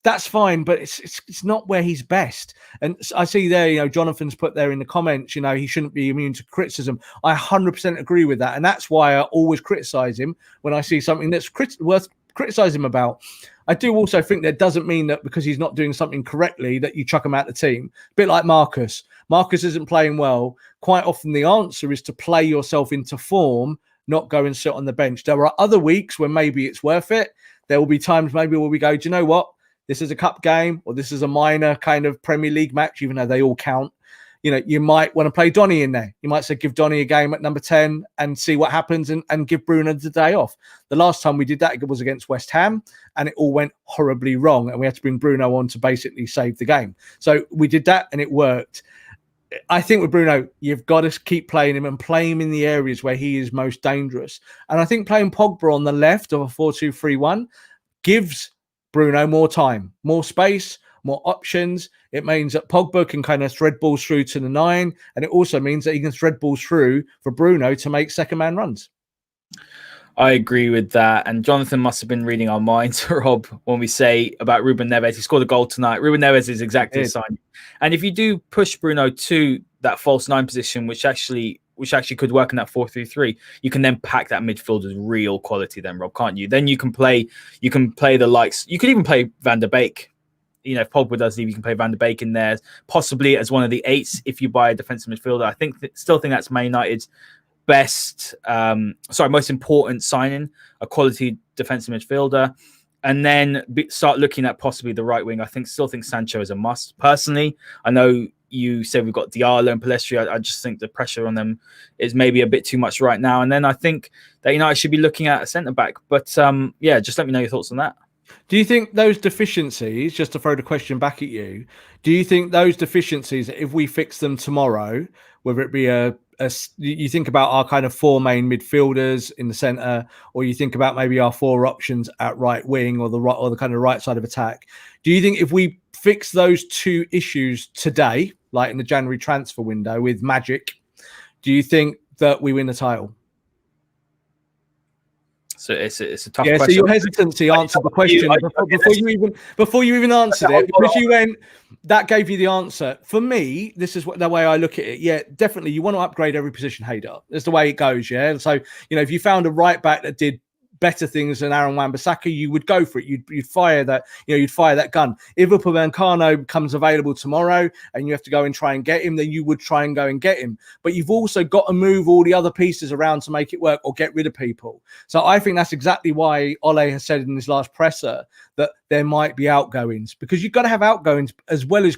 That's fine, but it's not where he's best. And I see there, Jonathan's put there in the comments, he shouldn't be immune to criticism. I 100% agree with that. And that's why I always criticize him when I see something that's worth criticizing him about. I do also think that doesn't mean that because he's not doing something correctly that you chuck him out the team. A bit like Marcus. Marcus isn't playing well. Quite often the answer is to play yourself into form, not go and sit on the bench. There are other weeks when maybe it's worth it. There will be times maybe where we go, do you know what? This is a cup game or this is a minor kind of Premier League match, even though they all count. You might want to play Donny in there. You might say give Donny a game at number 10 and see what happens and give Bruno the day off. The last time we did that, it was against West Ham and it all went horribly wrong. And we had to bring Bruno on to basically save the game. So we did that and it worked. I think with Bruno, you've got to keep playing him and play him in the areas where he is most dangerous. And I think playing Pogba on the left of a 4-2-3-1 gives Bruno more time, more space, more options. It means that Pogba can kind of thread balls through to the 9, and it also means that he can thread balls through for Bruno to make second man runs. I agree with that. And Jonathan must have been reading our minds, Rob, when we say about Ruben Neves. He scored a goal tonight. Ruben Neves is exactly the sign. And if you do push Bruno to that false 9 position, which actually could work in that 4-3-3, you can then pack that midfield with real quality then, Rob, can't you? Then you can play the likes. You could even play Van der Beek. If Pogba does leave, you can play Van der Beek in there, possibly as one of the 8s if you buy a defensive midfielder. I still think that's Man United's most important signing, a quality defensive midfielder. And then start looking at possibly the right wing. Still think Sancho is a must. Personally, I know you said we've got Diallo and Palestri. I just think the pressure on them is maybe a bit too much right now. And then I think that United should be looking at a centre-back. But just let me know your thoughts on that. Do you think those deficiencies, just to throw the question back at you, do you think those deficiencies, if we fix them tomorrow, whether it be you think about our kind of 4 main midfielders in the centre, or you think about maybe our 4 options at right wing or the kind of right side of attack, do you think if we fix those 2 issues today, like in the January transfer window with magic, do you think that we win the title? So it's a tough question. So your hesitancy answered the question before you even answered it, because you went, that gave you the answer. For me, this is the way I look at it. Yeah, definitely you want to upgrade every position, Haider. That's the way it goes, yeah? So, if you found a right back that did better things than Aaron Wan-Bissaka, you would go for it. You'd fire that, you'd fire that gun. If Upamecano becomes available tomorrow and you have to go and try and get him, then you would try and go and get him. But you've also got to move all the other pieces around to make it work or get rid of people. So I think that's exactly why Ole has said in his last presser that there might be outgoings, because you've got to have outgoings as well as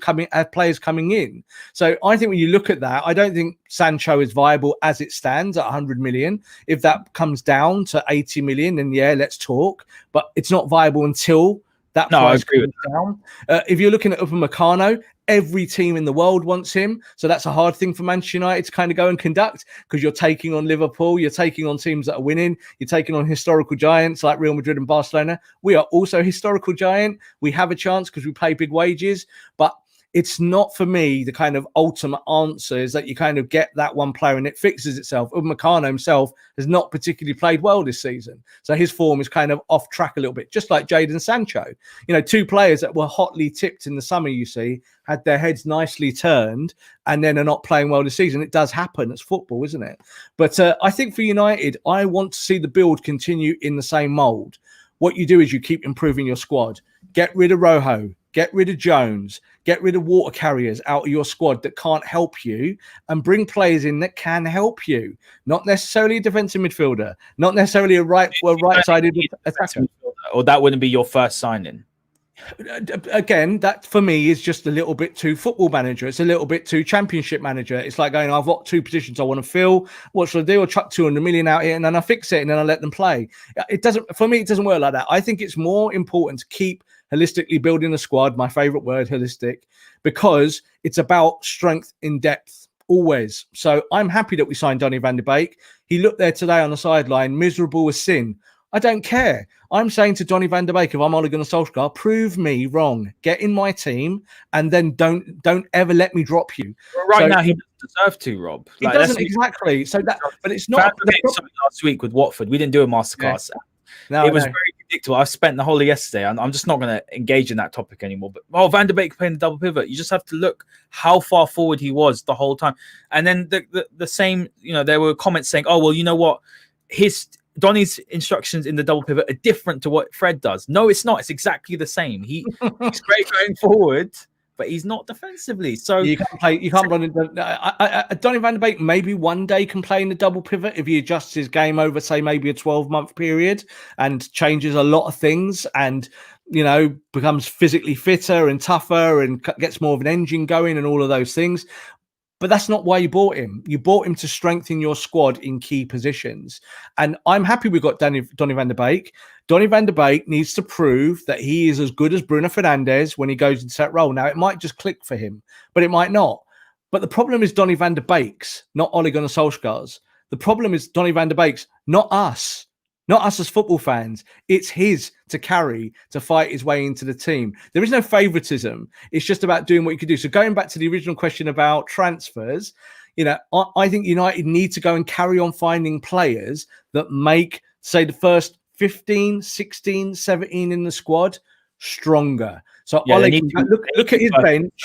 players coming in. So I think when you look at that, I don't think Sancho is viable as it stands at 100 million. If that comes down to 80 million, then yeah, let's talk. But it's not viable until that price comes down. If you're looking at Upamecano, every team in the world wants him. So that's a hard thing for Manchester United to kind of go and conduct, because you're taking on Liverpool, you're taking on teams that are winning, you're taking on historical giants like Real Madrid and Barcelona. We are also a historical giant. We have a chance because we pay big wages. But it's not for me the kind of ultimate answer is that you kind of get that one player and it fixes itself. Upamecano himself has not particularly played well this season, so his form is kind of off track a little bit, just like Jadon Sancho. You know, two players that were hotly tipped in the summer, you see, had their heads nicely turned and then are not playing well this season. It does happen. It's football, isn't it? But I think for United, I want to see the build continue in the same mould. What you do is you keep improving your squad. Get rid of Rojo, get rid of Jones, get rid of water carriers out of your squad that can't help you, and bring players in that can help you. Not necessarily a defensive midfielder, not necessarily a right-sided attacker. Or that wouldn't be your first signing. Again, that for me is just a little bit too football manager. It's a little bit too championship manager. It's like going, I've got two positions I want to fill. What should I do? I'll chuck 200 million out here and then I fix it and then I let them play. It doesn't, for me, it doesn't work like that. I think it's more important to keep holistically building the squad. My favorite word, holistic, because it's about strength in depth always. So I'm happy that we signed Donny van de Beek. He looked there today on the sideline, miserable as sin. I don't care. I'm saying to Donny van de Beek, if I'm Ole Gunnar Solskjaer, prove me wrong. Get in my team, and then don't ever let me drop you. Well, now he doesn't deserve to, Rob. He doesn't exactly. So that, but it's not. Last week with Watford, we didn't do a masterclass. Yeah. No, it was very predictable. I've spent the whole of yesterday, and I'm just not going to engage in that topic anymore. But Van de Beek playing the double pivot, you just have to look how far forward he was the whole time. And then the same, there were comments saying, "Oh, well, you know what, Donny's instructions in the double pivot are different to what Fred does." No, it's not. It's exactly the same. He's great going forward, but he's not defensively. So you can't play. You can't run. Donny van de Beek maybe one day can play in the double pivot if he adjusts his game over, say, maybe a 12-month period and changes a lot of things and becomes physically fitter and tougher and gets more of an engine going and all of those things. But that's not why you bought him. You bought him to strengthen your squad in key positions. And I'm happy we got Donny van de Beek. Donny van de Beek needs to prove that he is as good as Bruno Fernandes when he goes into that role. Now, it might just click for him, but it might not. But the problem is Donny van de Beek's, not Ole Gunnar Solskjaer's. The problem is Donny van de Beek's, not us. Not us as football fans. It's his to carry, to fight his way into the team. There is no favoritism. It's just about doing what you can do. So going back to the original question about transfers, I think United need to go and carry on finding players that make, say, the first 15, 16, 17 in the squad stronger. So Ole can look at his bench.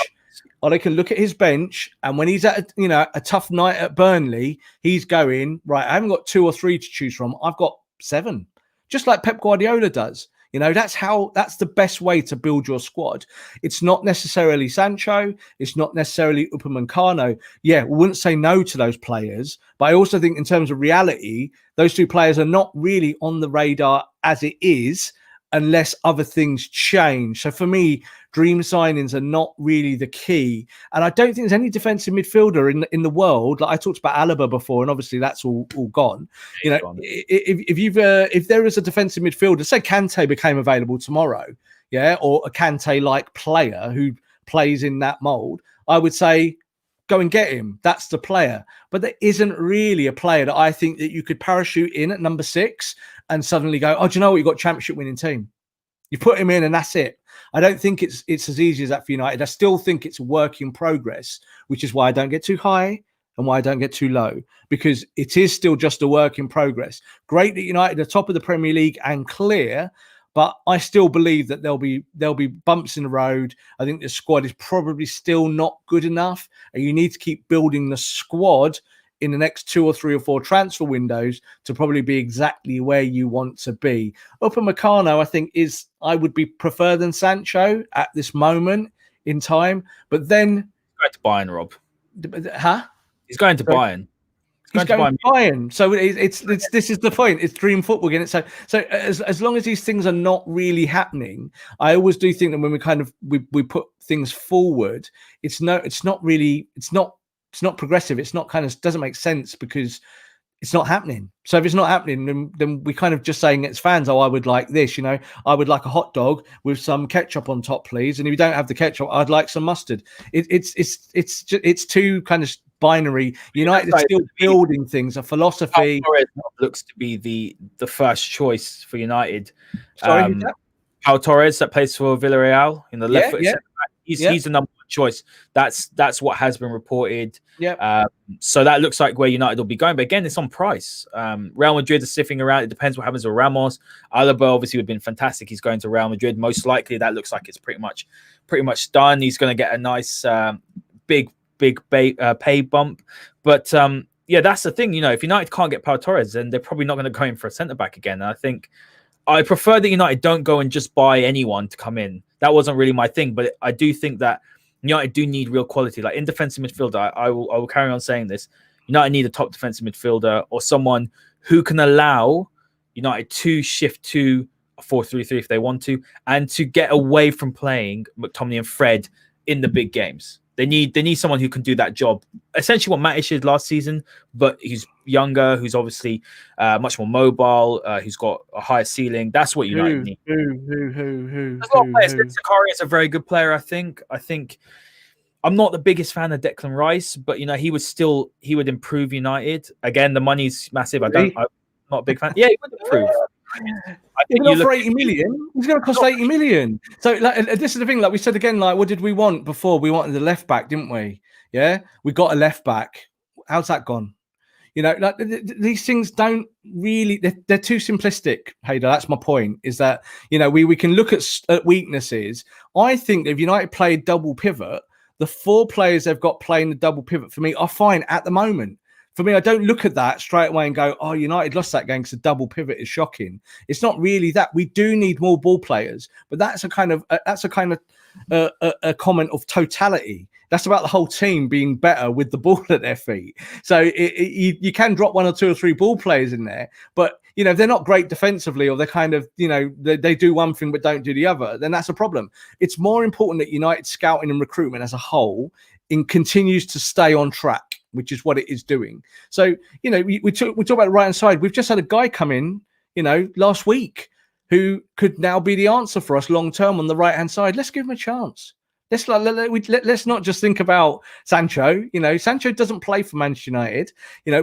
Ole can look at his bench, and when he's at a tough night at Burnley, he's going, right, I haven't got 2 or 3 to choose from. I've got 7, just like Pep Guardiola does. That's the best way to build your squad. It's not necessarily Sancho. It's not necessarily Upamecano. Yeah, we wouldn't say no to those players, but I also think in terms of reality, those 2 players are not really on the radar as it is, unless other things change. So for me, dream signings are not really the key. And I don't think there's any defensive midfielder in the world. Like I talked about Alaba before, and obviously that's all gone. If there is a defensive midfielder, say Kante became available tomorrow, or a Kante-like player who plays in that mold, I would say, go and get him. That's the player. But there isn't really a player that I think that you could parachute in at number 6 and suddenly go, oh, do you know what? You've got a championship winning team. You put him in and that's it. I don't think it's as easy as that for United. I still think it's a work in progress, which is why I don't get too high and why I don't get too low, because it is still just a work in progress. Great that United are top of the Premier League and clear, but I still believe that there'll be bumps in the road. I think the squad is probably still not good enough, and you need to keep building the squad in the next 2 or 3 or 4 transfer windows to probably be exactly where you want to be. Upamecano, I think, I would be prefer than Sancho at this moment in time, but then going to Bayern, Rob. Huh? He's going to Bayern. He's going to Bayern. So it's this is the point. It's dream football again. So as long as these things are not really happening, I always do think that when we put things forward, it's not progressive. It's not doesn't make sense because it's not happening. So if it's not happening, then we kind of just saying as fans, oh, I would like this, I would like a hot dog with some ketchup on top, please. And if you don't have the ketchup, I'd like some mustard. It's too kind of binary. United is still building things, a philosophy. Looks to be the first choice for United. Sorry, Pau Torres that plays for Villarreal in the left foot. Yeah. He's the number 1 choice. That's what has been reported. Yeah. So that looks like where United will be going. But again, it's on price. Real Madrid is sniffing around. It depends what happens with Ramos. Alaba obviously would have been fantastic. He's going to Real Madrid. Most likely, that looks like it's pretty much done. He's going to get a nice big pay bump. But yeah, that's the thing. If United can't get Pau Torres, then they're probably not going to go in for a centre back again. And I think I prefer that United don't go and just buy anyone to come in. That wasn't really my thing, but I do think that United do need real quality. Like in defensive midfielder, I will carry on saying this. United need a top defensive midfielder or someone who can allow United to shift to a 4-3-3 if they want to, and to get away from playing McTominay and Fred in the big games. They need someone who can do that job. Essentially what Matic did last season, but he's younger, who's obviously much more mobile, who's got a higher ceiling. That's what United need. There's a lot of players. Zakaria is a very good player, I think. I'm not the biggest fan of Declan Rice, but he would improve United. Again, the money's massive. I'm not a big fan. Yeah, he would improve. I think not for 80 million. He's going to cost 80 million. So this is the thing. Like we said again, what did we want before? We wanted the left back, didn't we? Yeah, we got a left back. How's that gone? These things don't really. They're too simplistic. Haider, that's my point. Is that we can look at weaknesses. I think that if United played double pivot, the 4 players they've got playing the double pivot for me are fine at the moment. For me, I don't look at that straight away and go, "Oh, United lost that game because the double pivot is shocking." It's not really that. We do need more ball players, but that's a kind of a comment of totality. That's about the whole team being better with the ball at their feet. So you can drop 1 or 2 or 3 ball players in there, but if they're not great defensively, or they're kind of they do one thing but don't do the other, then that's a problem. It's more important that United scouting and recruitment as a whole continues to stay on track, which is what it is doing. So, we talk about the right hand side. We've just had a guy come in, last week who could now be the answer for us long term on the right hand side. Let's give him a chance. Let's not just think about Sancho. Sancho doesn't play for Manchester United,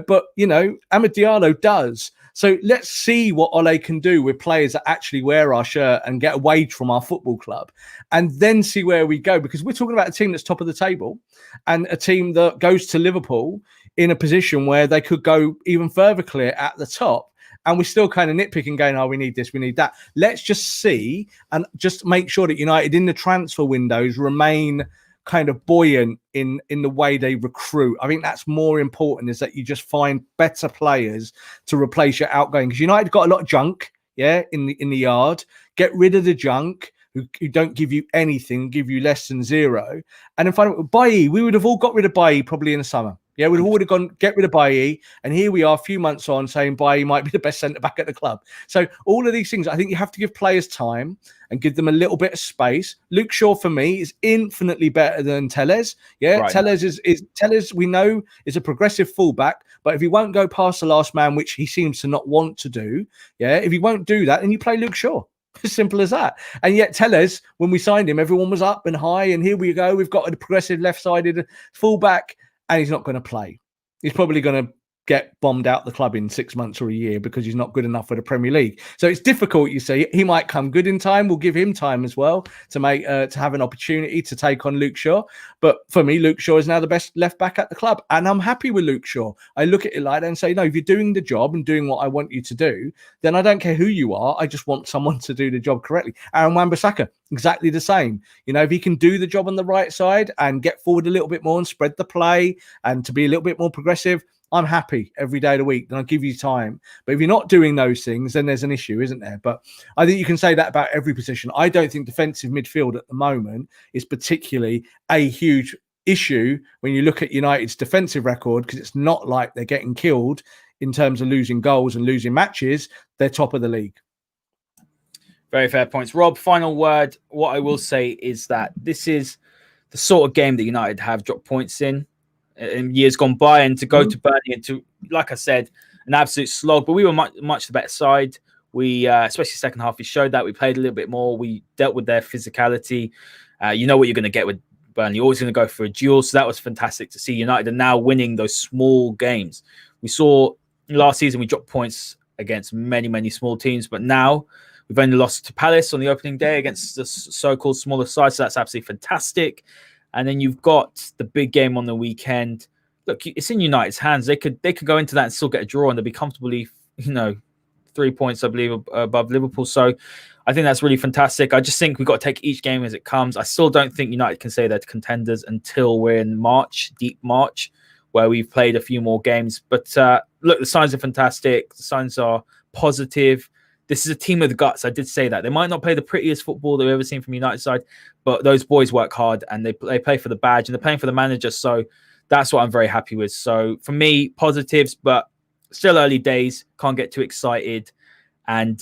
but Amad Diallo does. So let's see what Ole can do with players that actually wear our shirt and get a wage from our football club, and then see where we go. Because we're talking about a team that's top of the table and a team that goes to Liverpool in a position where they could go even further clear at the top. And we're still kind of nitpicking, going, "Oh, we need this, we need that." Let's just see and just make sure that United in the transfer windows remain kind of buoyant in the way they recruit. I think that's more important, is that you just find better players to replace your outgoing. Because United got a lot of junk, in the yard. Get rid of the junk who don't give you anything, give you less than zero. And then finally, Bailly, we would have all got rid of Bailly probably in the summer. Yeah, we'd have already gone, get rid of Bailly. And here we are a few months on saying Bailly might be the best centre-back at the club. So all of these things, I think you have to give players time and give them a little bit of space. Luke Shaw, for me, is infinitely better than Telles. Yeah, right. Telles, we know, is a progressive fullback. But if he won't go past the last man, which he seems to not want to do, if he won't do that, then you play Luke Shaw. As simple as that. And yet Telles, when we signed him, everyone was up and high. And here we go. We've got a progressive left-sided fullback. And he's not going to play. He's probably going to get bombed out the club in 6 months or a year because he's not good enough for the Premier League. So it's difficult, you see. He might come good in time. We'll give him time as well to have an opportunity to take on Luke Shaw. But for me, Luke Shaw is now the best left back at the club. And I'm happy with Luke Shaw. I look at it like that and say, no, if you're doing the job and doing what I want you to do, then I don't care who you are. I just want someone to do the job correctly. Aaron Wan-Bissaka, exactly the same. If he can do the job on the right side and get forward a little bit more and spread the play and to be a little bit more progressive, I'm happy every day of the week. Then I'll give you time. But if you're not doing those things, then there's an issue, isn't there? But I think you can say that about every position. I don't think defensive midfield at the moment is particularly a huge issue when you look at United's defensive record, because it's not like they're getting killed in terms of losing goals and losing matches. They're top of the league. Very fair points. Rob, final word. What I will say is that this is the sort of game that United have dropped points in years gone by, and to go to Burnley and to, like I said, an absolute slog. But we were much the better side. We, especially second half, we showed that. We played a little bit more. We dealt with their physicality. You know what you're going to get with Burnley. You're always going to go for a duel. So that was fantastic to see. United are now winning those small games. We saw last season we dropped points against many, many small teams, but now we've only lost to Palace on the opening day against the so-called smaller side. So that's absolutely fantastic. and then you've got the big game on the weekend. Look, it's in United's hands. They could go into that and still get a draw, and they'll be comfortably, 3 points, I believe, above Liverpool. So I think that's really fantastic. I just think we've got to take each game as it comes. I still don't think United can say they're contenders until we're in March, deep March, where we've played a few more games. But look, the signs are fantastic. The signs are positive. This is a team with guts. I did say that. They might not play the prettiest football that we've ever seen from United side, but those boys work hard and they play for the badge and they're playing for the manager. So that's what I'm very happy with. So for me, positives, but still early days. Can't get too excited. And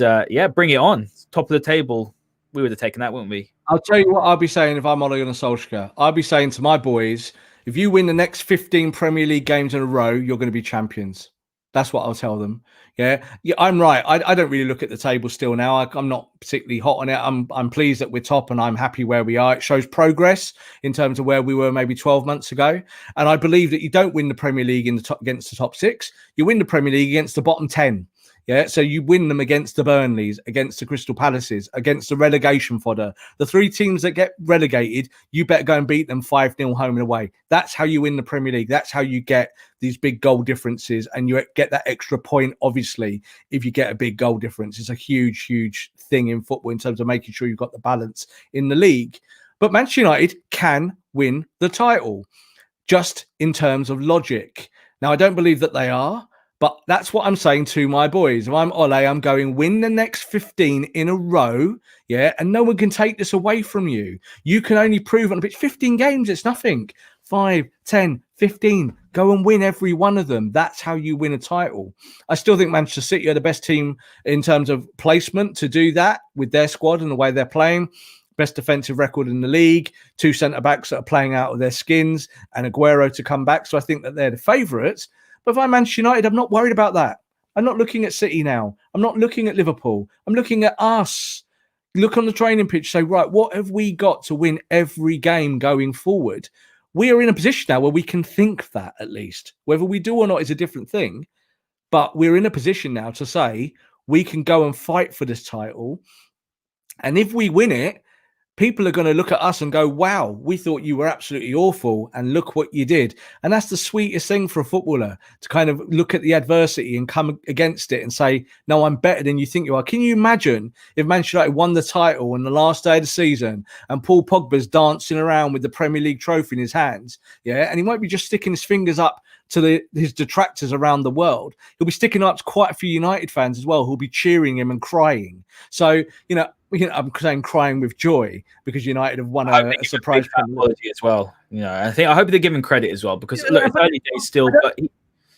bring it on. Top of the table. We would have taken that, wouldn't we? I'll tell you what I'll be saying if I'm Ole Gunnar Solskjaer. I'll be saying to my boys, if you win the next 15 Premier League games in a row, you're going to be champions. That's what I'll tell them. Yeah, I'm right. I don't really look at the table still now. I'm not particularly hot on it. I'm pleased that we're top and I'm happy where we are. It shows progress in terms of where we were maybe 12 months ago. And I believe that you don't win the Premier League against the top 6. You win the Premier League against the bottom 10. Yeah, so you win them against the Burnleys, against the Crystal Palaces, against the relegation fodder. The 3 teams that get relegated, you better go and beat them 5-0 home and away. That's how you win the Premier League. That's how you get these big goal differences, and you get that extra point, obviously, if you get a big goal difference. It's a huge, huge thing in football in terms of making sure you've got the balance in the league. But Manchester United can win the title, just in terms of logic. Now, I don't believe that they are. But that's what I'm saying to my boys. If I'm Ole, I'm going win the next 15 in a row. Yeah. And no one can take this away from you. You can only prove on a pitch 15 games. It's nothing. 5, 10, 15. Go and win every one of them. That's how you win a title. I still think Manchester City are the best team in terms of placement to do that with their squad and the way they're playing. Best defensive record in the league. 2 centre-backs that are playing out of their skins and Aguero to come back. So I think that they're the favourites. But if I'm Manchester United, I'm not worried about that. I'm not looking at City now. I'm not looking at Liverpool. I'm looking at us. Look on the training pitch, say, right, what have we got to win every game going forward? We are in a position now where we can think that, at least. Whether we do or not is a different thing. But we're in a position now to say we can go and fight for this title. And if we win it, people are going to look at us and go, wow, we thought you were absolutely awful and look what you did. And that's the sweetest thing for a footballer, to kind of look at the adversity and come against it and say, no, I'm better than you think you are. Can you imagine if Manchester United won the title on the last day of the season and Paul Pogba's dancing around with the Premier League trophy in his hands? Yeah. And he won't be just sticking his fingers up to his detractors around the world. He'll be sticking up to quite a few United fans as well who'll be cheering him and crying. So, I'm saying crying with joy because United have won a surprise apology as well. I hope they're giving credit as well because look, it's early days still.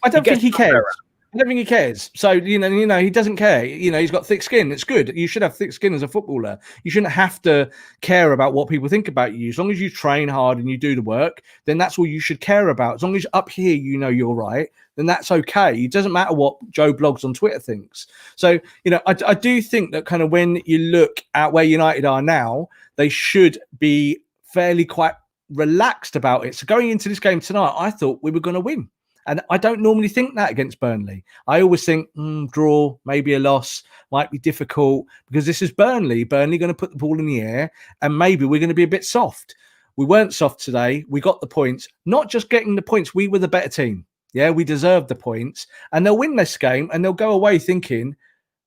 I don't think he cares. I don't think he cares. So, he doesn't care. He's got thick skin. It's good. You should have thick skin as a footballer. You shouldn't have to care about what people think about you. As long as you train hard and you do the work, then that's all you should care about. As long as up here, you're right, then that's okay. It doesn't matter what Joe Blogs on Twitter thinks. So, I do think that kind of when you look at where United are now, they should be fairly quite relaxed about it. So going into this game tonight, I thought we were going to win. And I don't normally think that against Burnley. I always think, draw, maybe a loss, might be difficult because this is Burnley. Burnley going to put the ball in the air and maybe we're going to be a bit soft. We weren't soft today. We got the points. Not just getting the points. We were the better team. Yeah, we deserved the points. And they'll win this game and they'll go away thinking,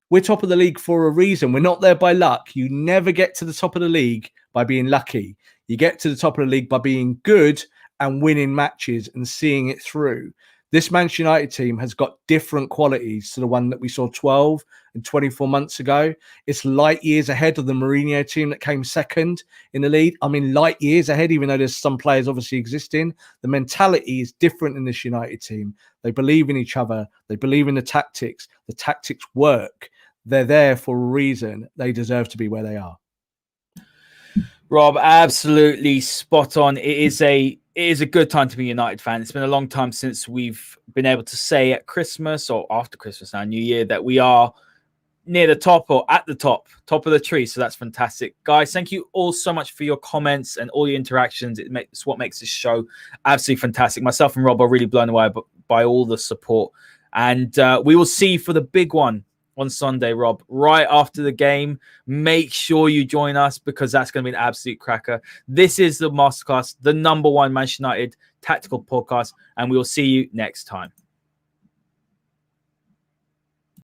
we're top of the league for a reason. We're not there by luck. You never get to the top of the league by being lucky. You get to the top of the league by being good and winning matches and seeing it through. This Manchester United team has got different qualities to the one that we saw 12 and 24 months ago. It's light years ahead of the Mourinho team that came second in the league. I mean, light years ahead, even though there's some players obviously existing. The mentality is different in this United team. They believe in each other. They believe in the tactics. The tactics work. They're there for a reason. They deserve to be where they are. Rob, absolutely spot on. It is a good time to be a United fan. It's been a long time since we've been able to say at Christmas or after Christmas now, New Year, that we are near the top or at the top of the tree. So that's fantastic. Guys, thank you all so much for your comments and all your interactions. It's what makes this show absolutely fantastic. Myself and Rob are really blown away by all the support. And we will see for the big one on Sunday, Rob, right after the game. Make sure you join us because that's going to be an absolute cracker. This is the Masterclass, the #1 Manchester United tactical podcast, and we will see you next time.